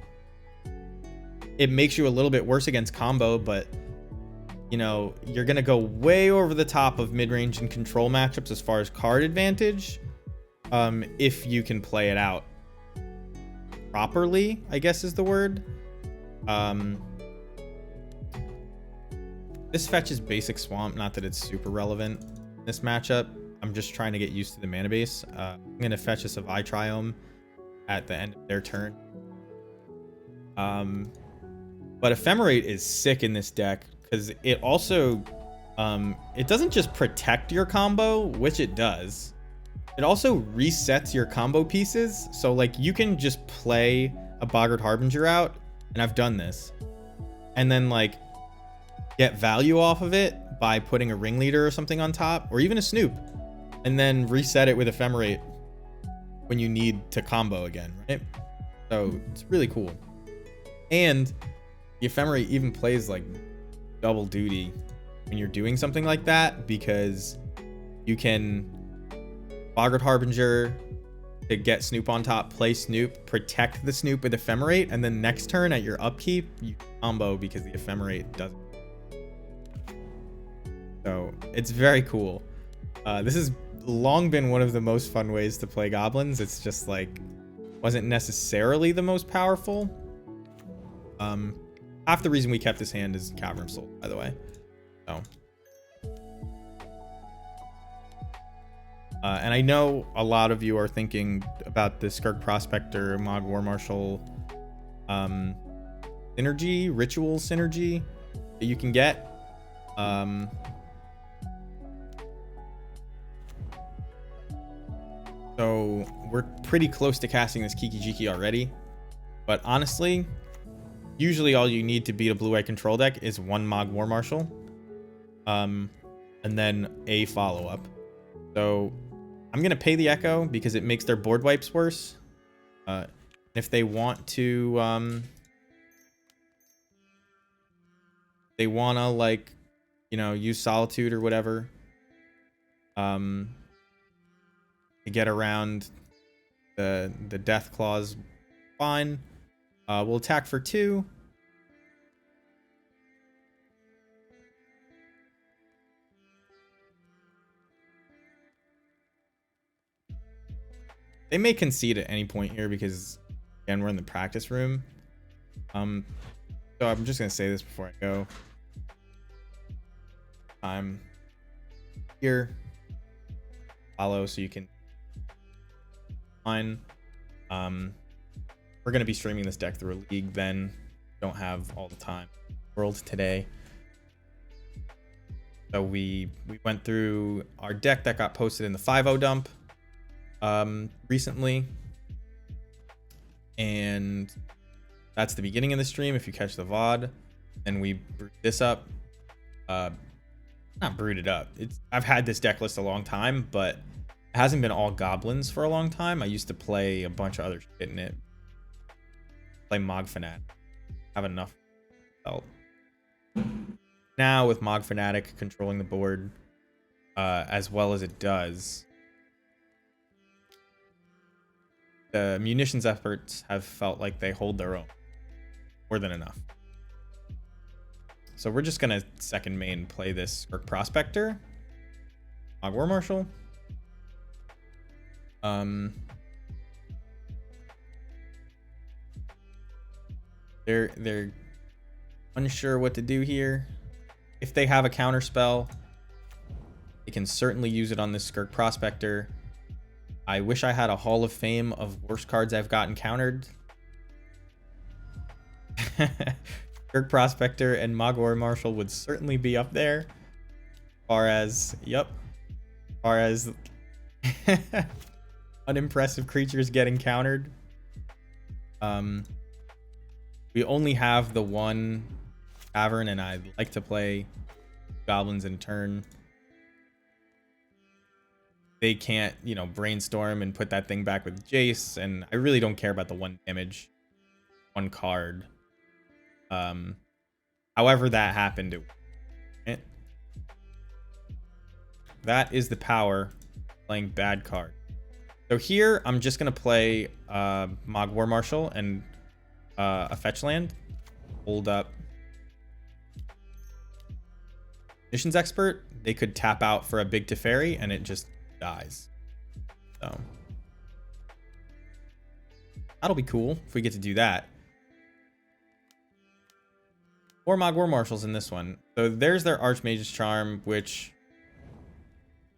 It makes you a little bit worse against combo, but you know, you're gonna go way over the top of mid-range and control matchups as far as card advantage, if you can play it out properly, I guess is the word. This fetches basic swamp, not that it's super relevant in this matchup. I'm just trying to get used to the mana base. I'm gonna fetch a Savai Triome at the end of their turn. But Ephemerate is sick in this deck because it also it doesn't just protect your combo, which it does. It also resets your combo pieces. So like you can just play a Boggart Harbinger out, and I've done this, and then like get value off of it by putting a ringleader or something on top, or even a snoop, and then reset it with ephemerate when you need to combo again, right? So it's really cool. And the ephemerate even plays like double duty when you're doing something like that, because you can Boggart Harbinger to get Snoop on top, play Snoop, protect the Snoop with ephemerate, and then next turn at your upkeep, you combo because the ephemerate doesn't. So it's very cool. This has long been one of the most fun ways to play goblins. It's just like wasn't necessarily the most powerful. Half the reason we kept this hand is Cavern Soul, by the way. So. And I know a lot of you are thinking about the Skirk Prospector, Mog War Marshal synergy, ritual synergy that you can get. So we're pretty close to casting this Kiki Jiki already. But honestly, usually all you need to beat a blue-eye control deck is one Mog War Marshal. And then a follow-up. So I'm going to pay the Echo because it makes their board wipes worse. If they want to, they want to, like, you know, use Solitude or whatever, to get around the Death Clause, fine. We'll attack for 2. They may concede at any point here because, again, we're in the practice room. So I'm just going to say this before I go. I'm here. Follow so you can find. We're going to be streaming this deck through a league then. Don't have all the time in the world today. So we went through our deck that got posted in the 5-0 dump recently, and that's the beginning of the stream if you catch the VOD. And we brewed this up, not brewed it up, I've had this deck list a long time, but it hasn't been all goblins for a long time. I used to play a bunch of other shit in it, play Mog Fanatic, have enough felt. Now with Mog Fanatic controlling the board as well as it does, the munitions efforts have felt like they hold their own more than enough. So we're just gonna second main play this Skirk Prospector, Mog War Marshal. They're unsure what to do here. If they have a counter spell, they can certainly use it on this Skirk Prospector. I wish I had a Hall of Fame of worst cards I've gotten countered. Skirk Prospector and Mog War Marshal would certainly be up there. As far as unimpressive creatures getting countered. We only have the one Tavern, and I'd like to play Goblins in turn. They can't, you know, brainstorm and put that thing back with Jace, and I really don't care about the 1 damage, 1 card. However that happened, that is the power playing bad card. So here I'm just gonna play Mog War Marshal and a fetch land. Hold up. Missions Expert, they could tap out for a big Teferi and it just dies. So that'll be cool if we get to do that. 4 Mog War Marshals in this one. So there's their Archmage's Charm, which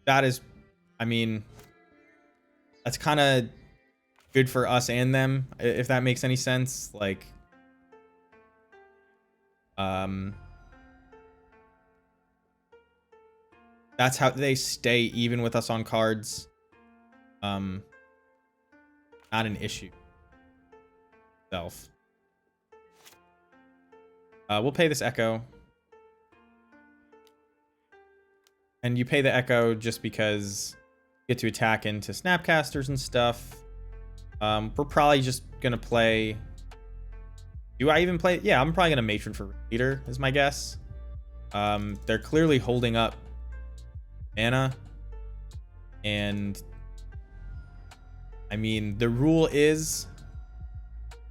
that is, I mean, that's kind of good for us and them, if that makes any sense. Like, that's how they stay even with us on cards. Not an issue. We'll pay this Echo. And you pay the Echo just because you get to attack into Snapcasters and stuff. We're probably just going to play... Do I even play? Yeah, I'm probably going to Matron for Leader, is my guess. They're clearly holding up mana. And... I mean, the rule is...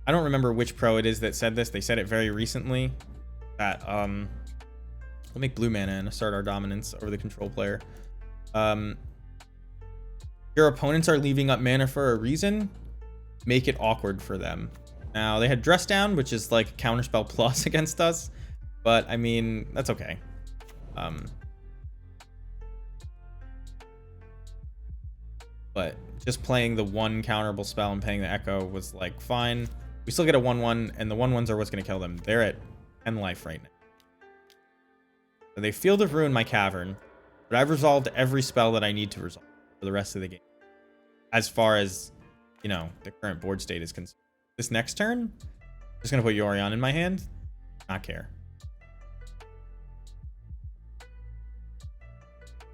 I don't remember which pro it is that said this. They said it very recently. That, we'll make blue mana and assert our dominance over the control player. Your opponents are leaving up mana for a reason. Make it awkward for them. Now, they had Dress Down, which is like Counterspell Plus against us. But, I mean, that's okay. But just playing the one counterable spell and paying the Echo was like fine. We still get a 1/1, and the 1/1s are what's going to kill them. They're at 10 life right now. So they Field of Ruin my Cavern, but I've resolved every spell that I need to resolve for the rest of the game. As far as, you know, the current board state is concerned. This next turn, I'm just going to put Yorion in my hand. Not care.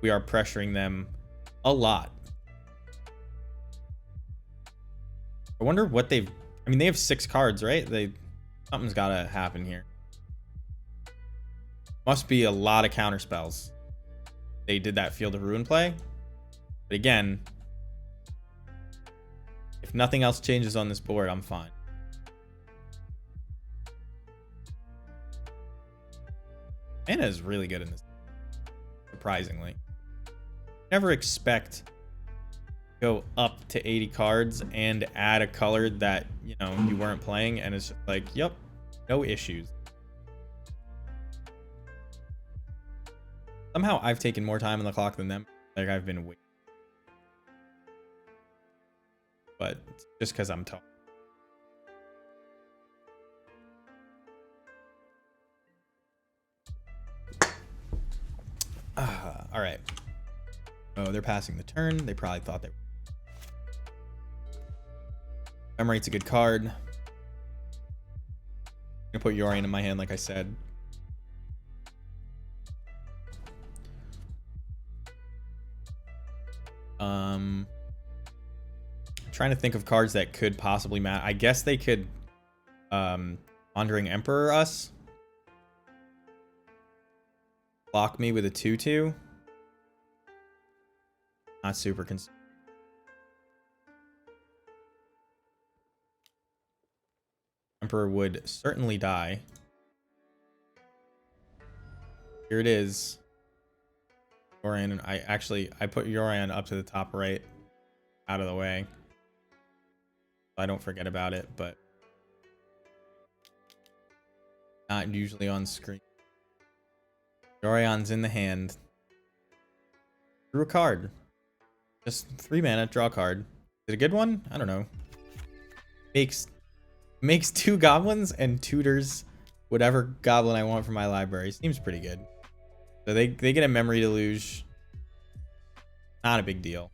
We are pressuring them a lot. I wonder what they've... I mean, they have 6 cards, right? Something's got to happen here. Must be a lot of counter spells. They did that Field of Ruin play. But again, if nothing else changes on this board, I'm fine. Mana is really good in this, surprisingly. Never expect go up to 80 cards and add a color that, you know, you weren't playing, and it's just like, yep, no issues. Somehow I've taken more time on the clock than them. Like, I've been waiting. But it's just because I'm tall. All right. Oh, they're passing the turn. They probably thought they were. Memorate's a good card. I'm gonna put Yorion in my hand, like I said. Trying to think of cards that could possibly matter. I guess they could Wandering Emperor us. Block me with a 2/2. Not super concerned. Emperor would certainly die. Here it is. Yorion, I put Yorion up to the top right, out of the way. I don't forget about it, but not usually on screen. Yorion's in the hand. Drew a card. Just 3 mana, draw a card. Is it a good one? I don't know. Makes 2 goblins and tutors whatever goblin I want from my library. Seems pretty good. So they get a Memory Deluge. Not a big deal.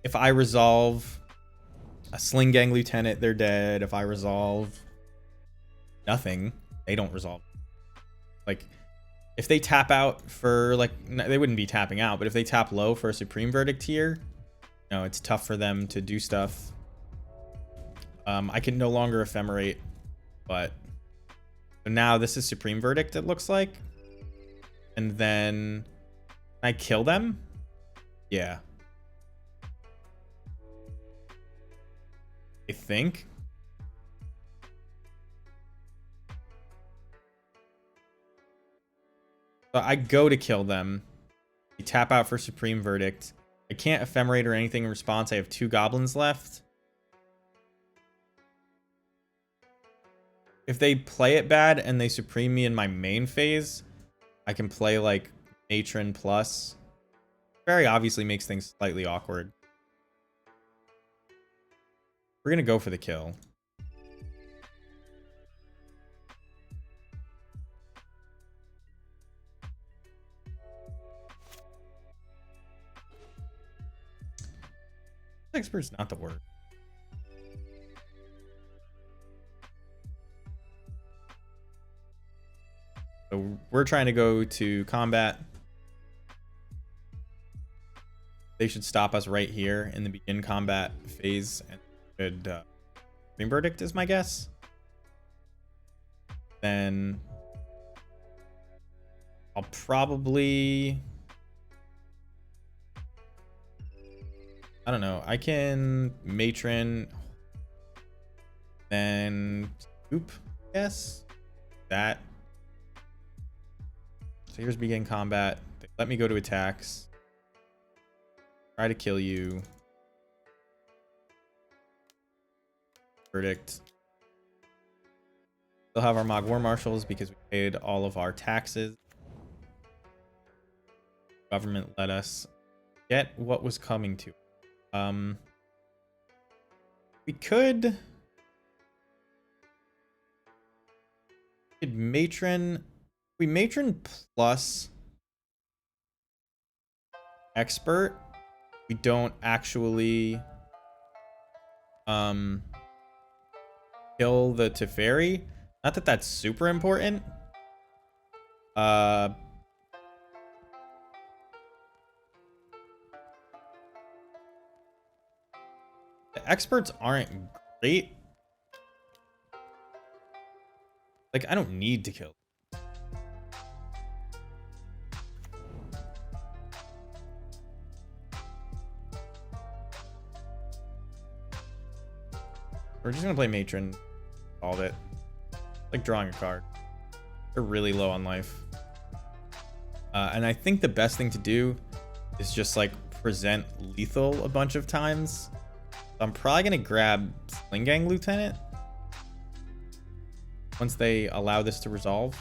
If I resolve a Sling Gang Lieutenant, they're dead. If I resolve nothing, they don't resolve. Like, if they tap out for, like, they wouldn't be tapping out, but if they tap low for a Supreme Verdict here, you know, it's tough for them to do stuff. I can no longer Ephemerate, but so now this is Supreme Verdict, it looks like. And then can I kill them? Yeah. I think. So I go to kill them. You tap out for Supreme Verdict. I can't Ephemerate or anything in response. I have 2 goblins left. If they play it bad and they Supreme me in my main phase, I can play like Matron Plus. Very obviously makes things slightly awkward. We're gonna go for the kill. Expert's not the word. So we're trying to go to combat. They should stop us right here in the begin combat phase and should Supreme Verdict is my guess. Then I'll probably, I don't know, I can Matron, then Oop, yes, that. So here's begin combat. They let me go to attacks. Try to kill you. Verdict. Still have our Mog War Marshals because we paid all of our taxes. Government let us get what was coming to us. We could Matron. We Matron plus Expert. We don't actually kill the Teferi. Not that that's super important. The experts aren't great. Like, I don't need to kill. We're just gonna play Matron. Solve it. Like drawing a card. They're really low on life. And I think the best thing to do is just like present lethal a bunch of times. So I'm probably gonna grab Sling Gang Lieutenant once they allow this to resolve.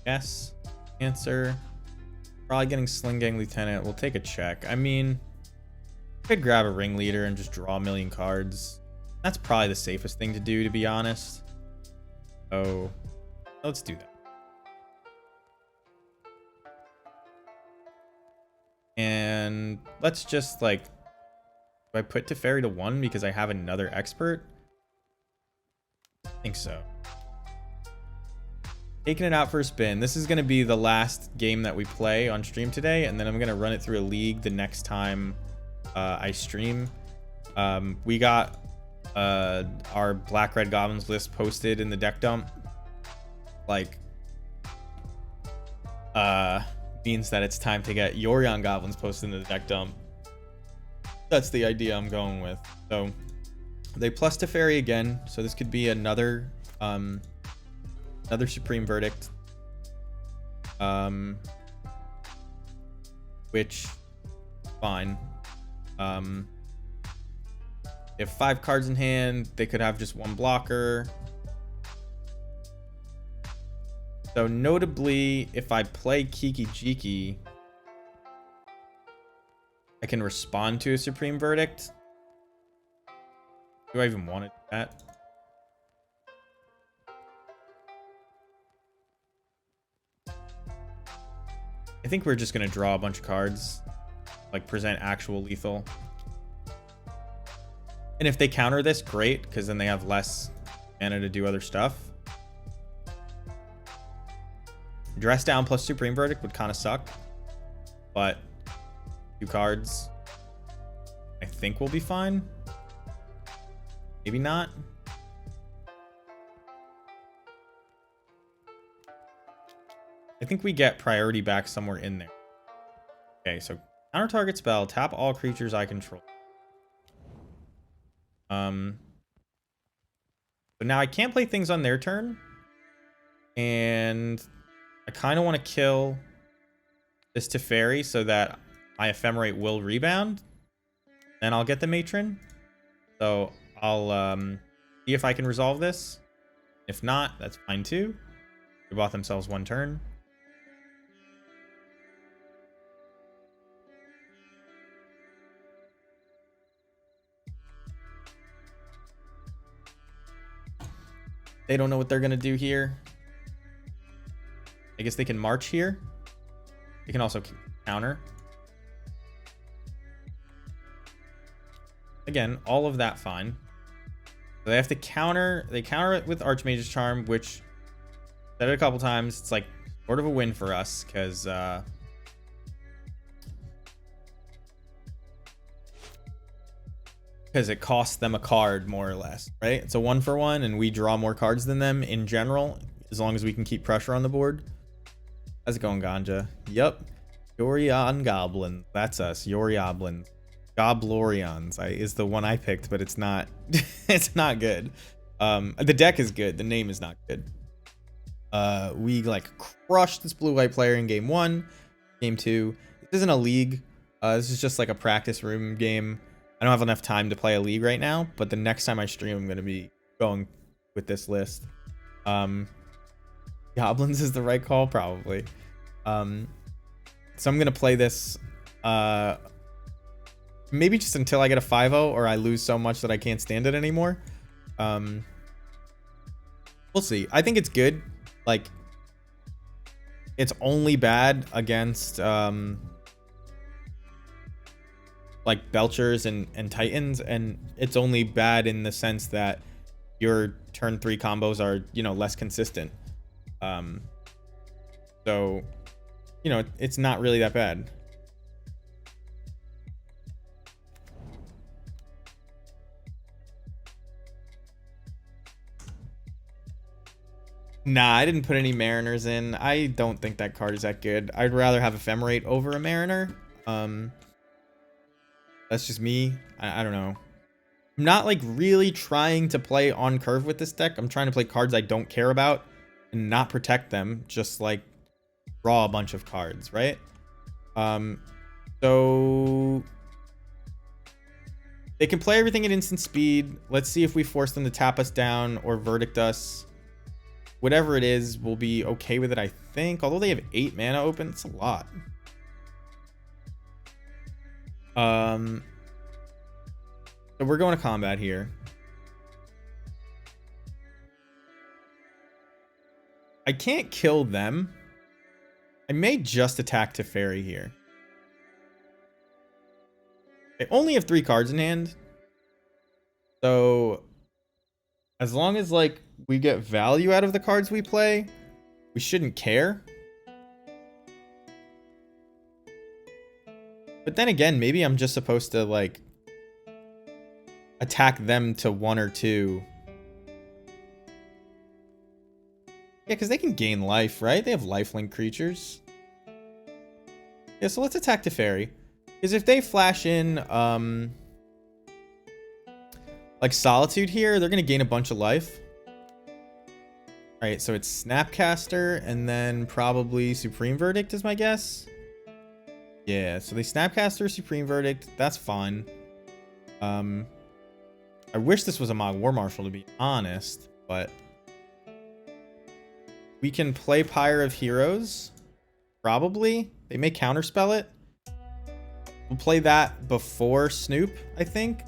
Yes. Answer. Probably getting Sling Gang Lieutenant. We'll take a check. I mean, I could grab a Ringleader and just draw a million cards. That's probably the safest thing to do, to be honest. So let's do that. And let's just like, do I put Teferi to 1 because I have another expert? I think so. Taking it out for a spin. This is going to be the last game that we play on stream today, and then I'm going to run it through a league the next time I stream. We got our Black-Red Goblins list posted in the deck dump. Like, means that it's time to get Yorion Goblins posted in the deck dump. That's the idea I'm going with. So they plus Teferi again, so this could be another another Supreme Verdict, which fine. If 5 cards in hand, they could have just 1 blocker. So notably, if I play Kiki Jiki, I can respond to a Supreme Verdict. Do I even want to do that? I think we're just going to draw a bunch of cards, like present actual lethal. And if they counter this, great, because then they have less mana to do other stuff. Dress down plus Supreme Verdict would kind of suck, but 2 cards I think will be fine. Maybe not. I think we get priority back somewhere in there. Okay, so counter target spell, tap all creatures I control. So now I can't play things on their turn, and I kind of want to kill this Teferi so that my Ephemerate will rebound. Then I'll get the Matron. So I'll see if I can resolve this. If not, that's fine too. They bought themselves 1 turn. They don't know what they're going to do here. I guess they can march here. They can also counter. again, all of that fine. So they have to counter. They counter it with Archmage's Charm, which said it a couple times. It's like sort of a win for us because it costs them a card more or less, right? It's a 1-for-1, and we draw more cards than them in general, as long as we can keep pressure on the board. How's it going, Ganja? Yep. Yorion Goblins. That's us. Yorioblins. Goblorions is the one I picked, but it's not it's not good. The deck is good. The name is not good. We like crushed this blue-white player in game 1. Game 2. This isn't a league. This is just like a practice room game. I don't have enough time to play a league right now, but the next time I stream, I'm going to be going with this list. Goblins is the right call, probably. So I'm going to play this maybe just until I get a 5-0 or I lose so much that I can't stand it anymore. We'll see. I think it's good. Like, it's only bad against like Belchers and Titans, and it's only bad in the sense that your turn 3 combos are, you know, less consistent. So, you know, it's not really that bad. Nah, I didn't put any Mariners in. I don't think that card is that good. I'd rather have Ephemerate over a Mariner. That's just me. I don't know. I'm not like really trying to play on curve with this deck. I'm trying to play cards I don't care about and not protect them. Just like draw a bunch of cards, right? So they can play everything at instant speed. Let's see if we force them to tap us down or verdict us. Whatever it is, we'll be okay with it, I think. Although they have 8 mana open, it's a lot. So we're going to combat here. I can't kill them. I may just attack Teferi here. They only have 3 cards in hand. So as long as like we get value out of the cards we play, we shouldn't care. But then again, maybe I'm just supposed to like attack them to 1 or 2. Yeah, because they can gain life, right? They have lifelink creatures. Yeah, so let's attack Teferi. Because if they flash in like Solitude here, they're going to gain a bunch of life. Alright, so it's Snapcaster and then probably Supreme Verdict is my guess. Yeah, so they Snapcaster, Supreme Verdict. That's fun. I wish this was a Mog War Marshal, to be honest, but we can play Pyre of Heroes. Probably. They may counterspell it. We'll play that before Snoop, I think.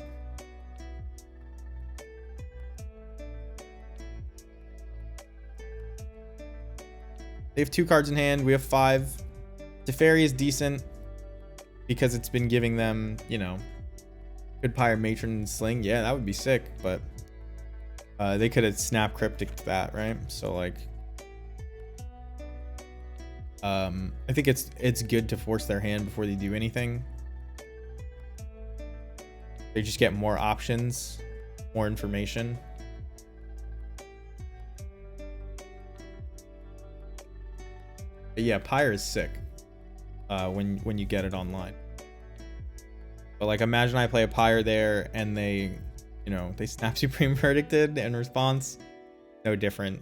They have 2 cards in hand. We have 5. Teferi is decent because it's been giving them, you know, good Pyre Matron and Sling. Yeah, that would be sick, but they could have Snap Cryptic that, right? So like I think it's good to force their hand before they do anything. They just get more options, more information. But yeah, Pyre is sick when you get it online. But like, imagine I play a Pyre there and they, you know, they Snap Supreme Verdicted in response. No different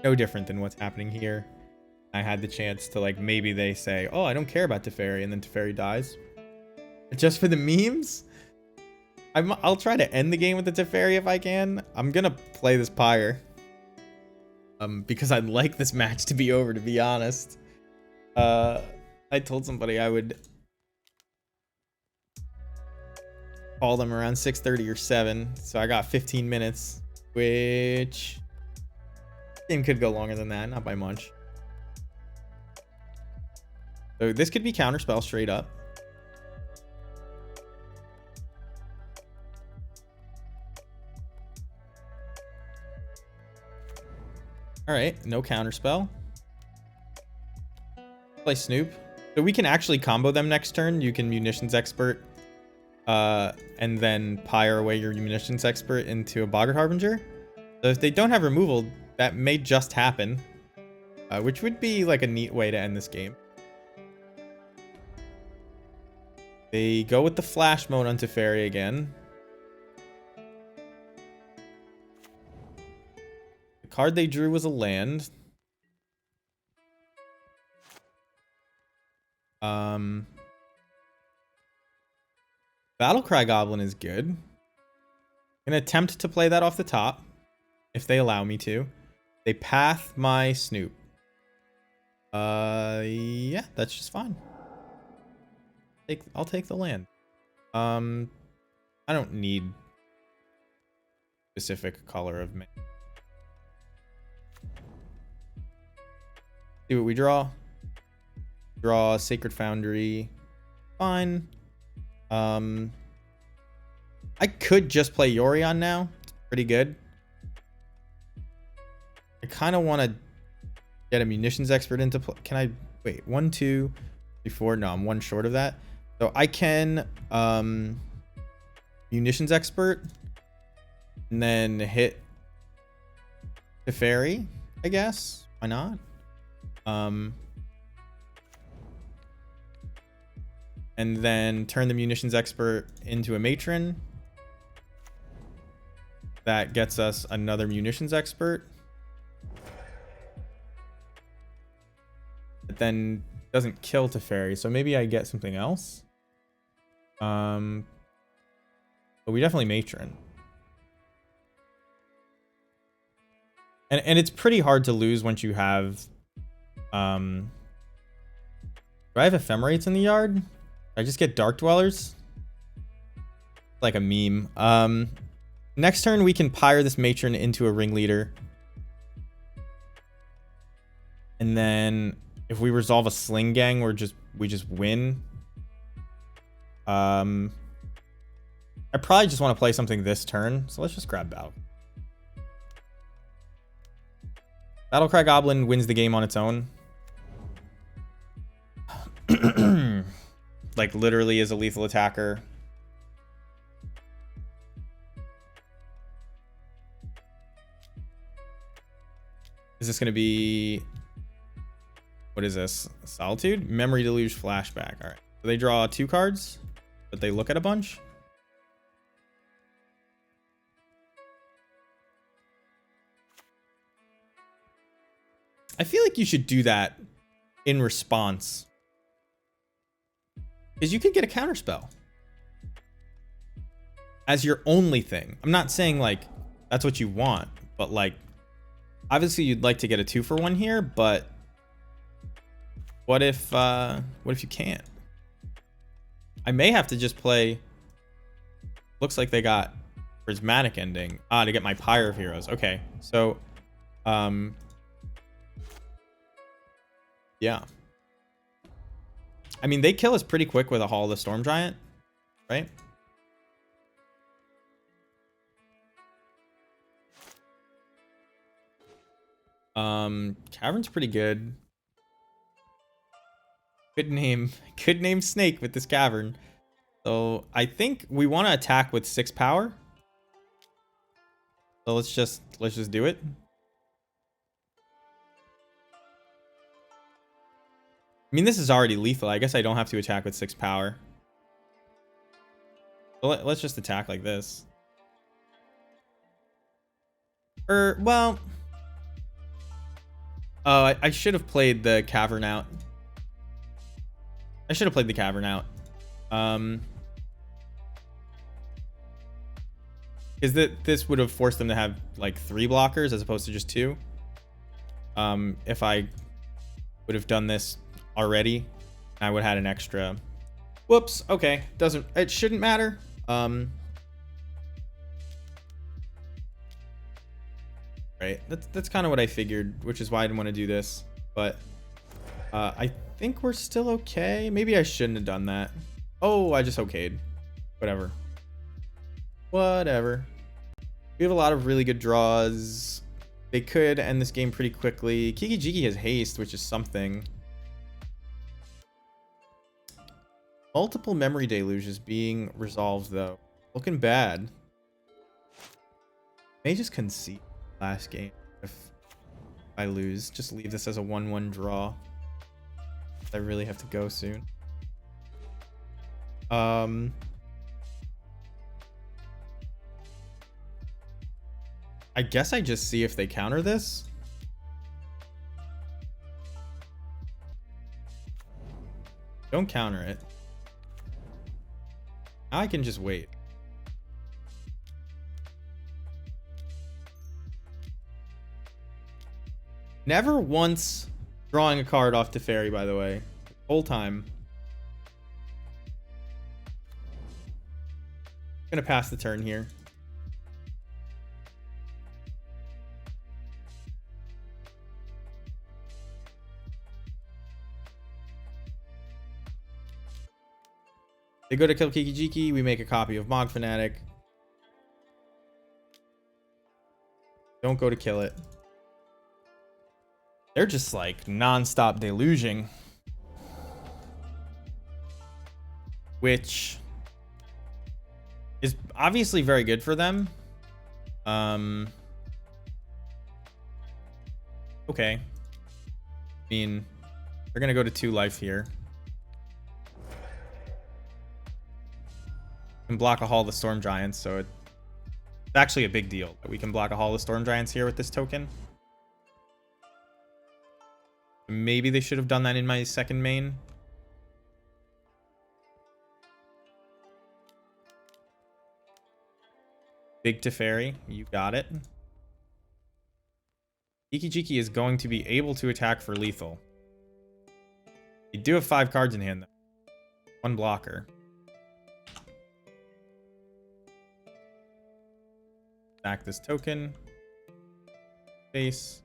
than what's happening here. I had the chance to like, maybe they say, oh, I don't care about Teferi, and then Teferi dies. Just for the memes? I'll try to end the game with the Teferi if I can. I'm gonna play this Pyre. Because I'd like this match to be over, to be honest. I told somebody I would call them around 6:30 or 7, so I got 15 minutes, which game could go longer than that, not by much. So this could be counterspell straight up. All right, no counterspell. Play Snoop. So we can actually combo them next turn. You can Munitions Expert, and then pyre away your Munitions Expert into a Boggart Harbinger. So if they don't have removal, that may just happen, which would be like a neat way to end this game. They go with the Flash mode on Teferi again. The card they drew was a land. Battlecry Goblin is good. I'm gonna attempt to play that off the top, if they allow me to. They path my Snoop. Yeah, that's just fine. I'll take the land. I don't need specific color of mana. See what we draw. Draw Sacred Foundry. Fine. I could just play Yorion now. It's pretty good. I kind of want to get a Munitions Expert into play. Can I wait? 1, 2, 3, 4. No, I'm one short of that. So I can Munitions Expert and then hit Teferi, I guess. Why not? And then turn the Munitions Expert into a Matron. That gets us another Munitions Expert. It then doesn't kill Teferi, so maybe I get something else. But we definitely Matron. And it's pretty hard to lose once you have... do I have Ephemerates in the yard? I just get Dark Dwellers? Like a meme. Next turn, we can pyre this Matron into a Ringleader. And then if we resolve a Sling Gang, we just win. I probably just want to play something this turn, so let's just grab Battle. Battlecry Goblin wins the game on its own. Like literally is a lethal attacker. Is this going to be... What is this? Solitude? Memory Deluge Flashback. All right. So they draw 2 cards, but they look at a bunch. I feel like you should do that in response. Because you could get a counterspell as your only thing. I'm not saying like that's what you want, but like obviously you'd like to get a 2-for-1 here, but what if you can't? I may have to just play. Looks like they got Prismatic Ending. To get my Pyre of Heroes. Okay, so yeah. I mean, they kill us pretty quick with a Hall of the Storm Giant, right? Cavern's pretty good. Could name Snake with this Cavern. So I think we want to attack with 6 power. So let's just do it. I mean, this is already lethal. I guess I don't have to attack with 6 power. So let's just attack like this. Well... Oh, I should have played the Cavern out. I should have played the Cavern out. Because this would have forced them to have like 3 blockers as opposed to just 2. If I would have done this already, I would have had an extra. Whoops. Okay. It shouldn't matter. Right. That's kind of what I figured, which is why I didn't want to do this. But I think we're still okay. Maybe I shouldn't have done that. Oh, I just okayed. Whatever. We have a lot of really good draws. They could end this game pretty quickly. Kiki-Jiki has haste, which is something. Multiple memory deluges being resolved, though. Looking bad. May just concede last game if I lose. Just leave this as a 1-1 draw. I really have to go soon. I guess I just see if they counter this. Don't counter it. Now I can just wait. Never once drawing a card off Teferi, by the way. The whole time. Gonna pass the turn here. They go to kill Kiki-Jiki. We make a copy of Mog Fanatic. Don't go to kill it. They're just like non-stop deluging. Which is obviously very good for them. Okay. I mean, they're going to go to 2 life here. Can block a Hall of the Storm Giants, so it's actually a big deal that we can block a Hall of the Storm Giants here with this token. Maybe they should have done that in my second main. Big Teferi, you got it. Kiki-Jiki is going to be able to attack for lethal. You do have 5 cards in hand, though. 1 blocker. Stack this token. Face.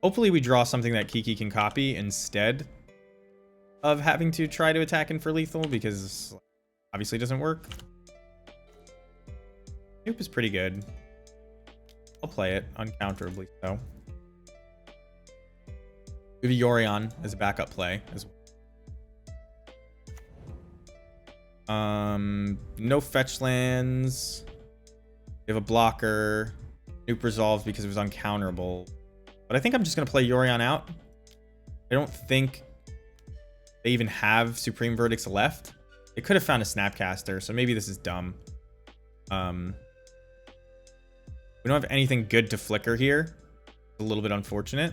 Hopefully we draw something that Kiki can copy instead of having to try to attack in for lethal, because obviously it doesn't work. Snoop is pretty good. I'll play it uncounterably so. We have Yorion as a backup play as well. No fetch lands. We have a blocker. Snoop resolved because it was uncounterable. But I think I'm just going to play Yorion out. I don't think they even have Supreme Verdicts left. They could have found a Snapcaster, so maybe this is dumb. We don't have anything good to flicker here. It's a little bit unfortunate.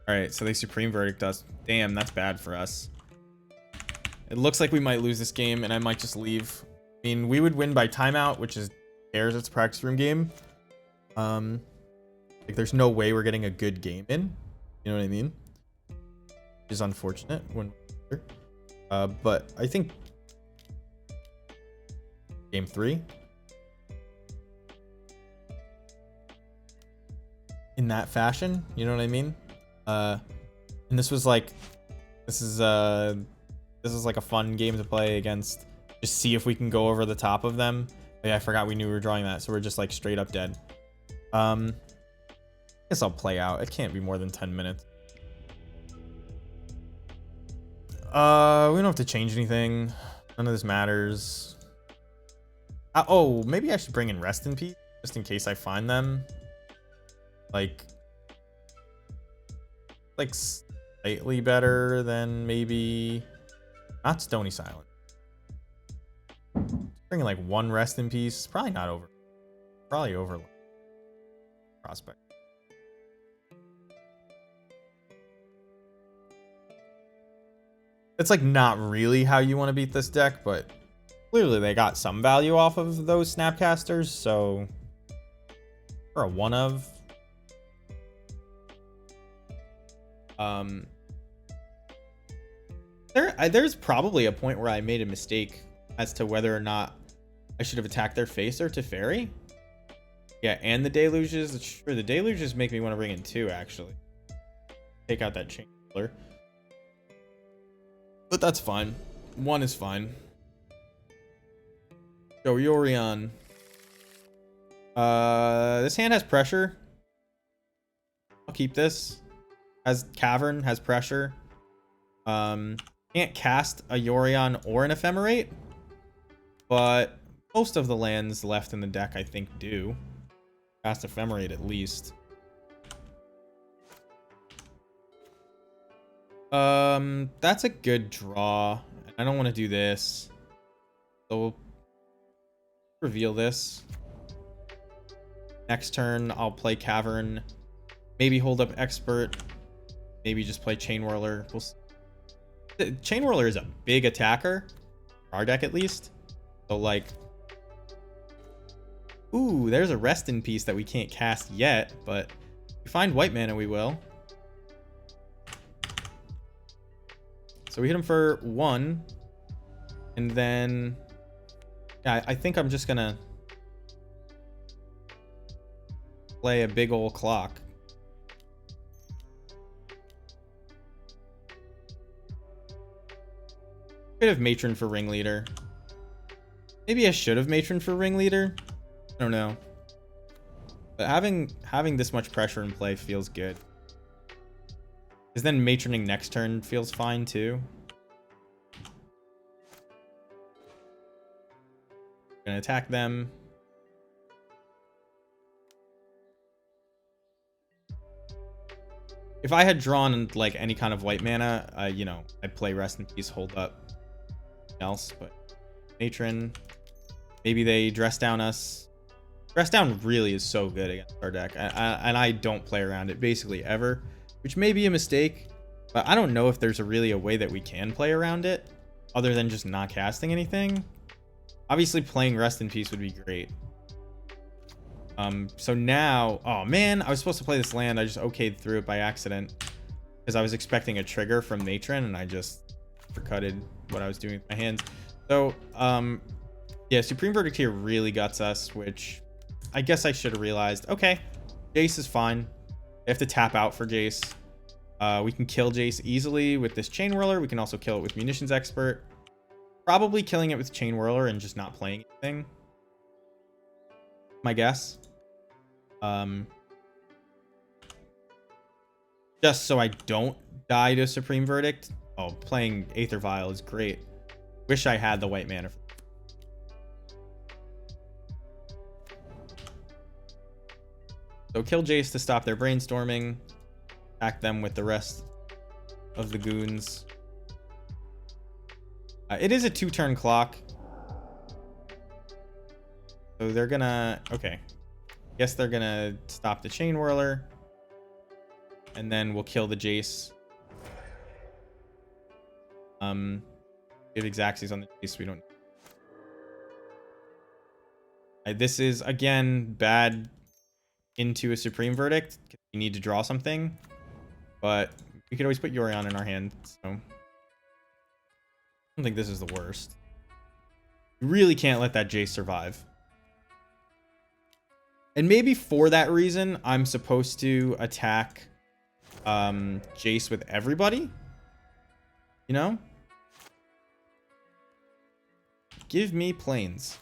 Alright, so they Supreme Verdict us. Damn, that's bad for us. It looks like we might lose this game, and I might just leave. I mean, we would win by timeout, which is cares. It's a practice room game. Like, there's no way we're getting a good game in. You know what I mean? Which is unfortunate when. But I think game 3 in that fashion. You know what I mean? And this was like, this is like a fun game to play against. Just see if we can go over the top of them. Oh, yeah, I forgot we knew we were drawing that, so we're just like straight up dead. I guess I'll play out. It can't be more than 10 minutes. We don't have to change anything. None of this matters. Oh, maybe I should bring in Rest in Peace just in case I find them. Like slightly better than maybe not Stony Silent. Bringing like 1 Rest in Peace, probably not over. Probably over Prospect. It's like not really how you want to beat this deck, but clearly they got some value off of those Snapcasters, so for a 1 of. There's probably a point where I made a mistake as to whether or not I should have attacked their face or Teferi. Yeah, and the Deluges. Sure, the Deluges make me want to bring in 2, actually. take out that chain roller. But that's fine. 1 is fine. So Yorion. This hand has pressure. I'll keep this. Has Cavern, has pressure. Can't cast a Yorion or an Ephemerate. But most of the lands left in the deck, I think, do. Cast Ephemerate at least. That's a good draw. I don't want to do this. So we'll reveal this. Next turn, I'll play Cavern. Maybe hold up Expert. Maybe just play Chain Whirler. Chain Whirler is a big attacker. Our deck, at least. So, like... Ooh, there's a Rest in Peace that we can't cast yet. But if we find white mana, we will. So we hit him for 1. And then... Yeah, I think I'm just gonna... play a big old clock. Could have Matron for Ringleader. Maybe I should have Matron for Ringleader. I don't know. But having this much pressure in play feels good. Because then Matroning next turn feels fine too. Gonna attack them. If I had drawn like any kind of white mana, you know, I'd play Rest in Peace, hold up else, but Matron, maybe they dress down us. Dress down really is so good against our deck, and I don't play around it basically ever, which may be a mistake, but I don't know if there's really a way that we can play around it other than just not casting anything. Obviously playing Rest in Peace would be great. So now, oh man, I was supposed to play this land. I just okayed through it by accident because I was expecting a trigger from Matron and I just undercutted what I was doing with my hands. So, yeah, Supreme Verdict here really guts us, which I guess I should have realized. Okay, Jace is fine. I have to tap out for Jace. We can kill Jace easily with this Chain Whirler. We can also kill it with Munitions Expert. Probably killing it with Chain Whirler and just not playing anything. My guess. Just so I don't die to Supreme Verdict. Oh, playing Aether Vial is great. Wish I had the white mana. So kill Jace to stop their brainstorming. Attack them with the rest of the goons. It is a 2-turn clock. So they're gonna... Okay. Guess they're gonna stop the Chain Whirler. And then we'll kill the Jace. We have Xaxes on the Jace. We don't... This is, again, bad into a Supreme Verdict. You need to draw something. But we could always put Yorion in our hand. So I don't think this is the worst. You really can't let that Jace survive. And maybe for that reason, I'm supposed to attack Jace with everybody. You know? Give me planes.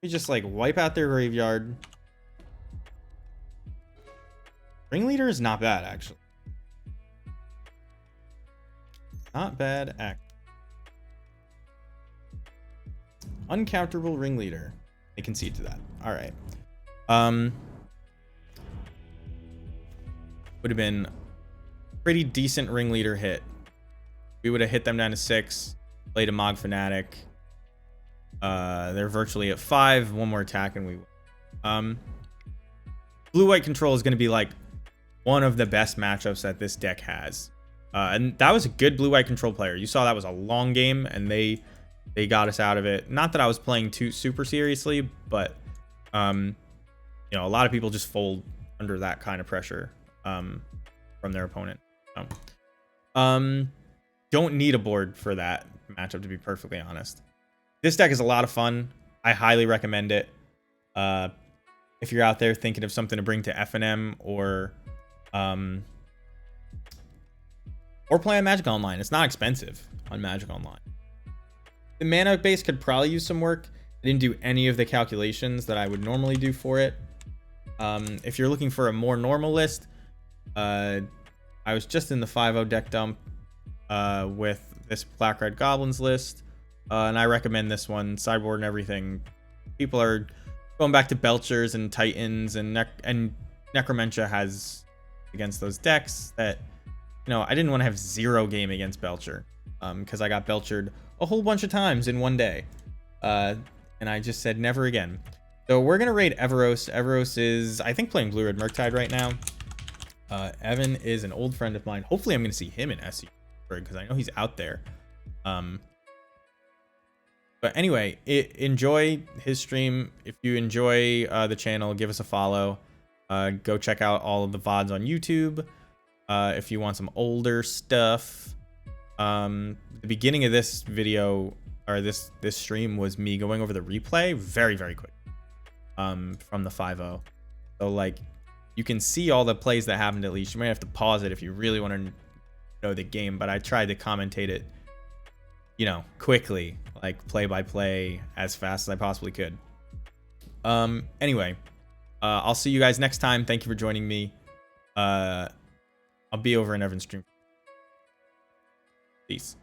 We just like wipe out their graveyard. Ringleader is not bad, actually. Not bad, actually. Uncounterable Ringleader. I concede to that. All right. Would have been pretty decent Ringleader hit. We would have hit them down to 6. Played a Mog Fanatic. They're virtually at 5. One more attack and we win. Blue-white control is going to be like one of the best matchups that this deck has. And that was a good blue-white control player. You saw that was a long game and they got us out of it. Not that I was playing too super seriously, but you know, a lot of people just fold under that kind of pressure from their opponent. So, don't need a board for that matchup, to be perfectly honest. This deck is a lot of fun. I highly recommend it. If you're out there thinking of something to bring to FNM or or play on Magic Online. It's not expensive on Magic Online. The mana base could probably use some work. I didn't do any of the calculations that I would normally do for it. If you're looking for a more normal list, I was just in the 5-0 deck dump with this Black-Red Goblins list, and I recommend this one, sideboard and everything. People are going back to Belchers and Titans, and Necromentia has against those decks that, you know, I didn't want to have 0 game against Belcher, because I got Belchered a whole bunch of times in one day, and I just said never again. So we're gonna raid Everos. Everos is, I think, playing Blue Red Murktide right now. Evan is an old friend of mine. Hopefully I'm gonna see him in SE because I know he's out there. But anyway, enjoy his stream. If you enjoy the channel, give us a follow. Go check out all of the VODs on YouTube. If you want some older stuff. The beginning of this video, or this stream, was me going over the replay very, very quick from the 5-0. So, like, you can see all the plays that happened at least. You might have to pause it if you really want to know the game, but I tried to commentate it, you know, quickly, like play by play, as fast as I possibly could. Anyway, I'll see you guys next time. Thank you for joining me. I'll be over in Evan's stream. Peace.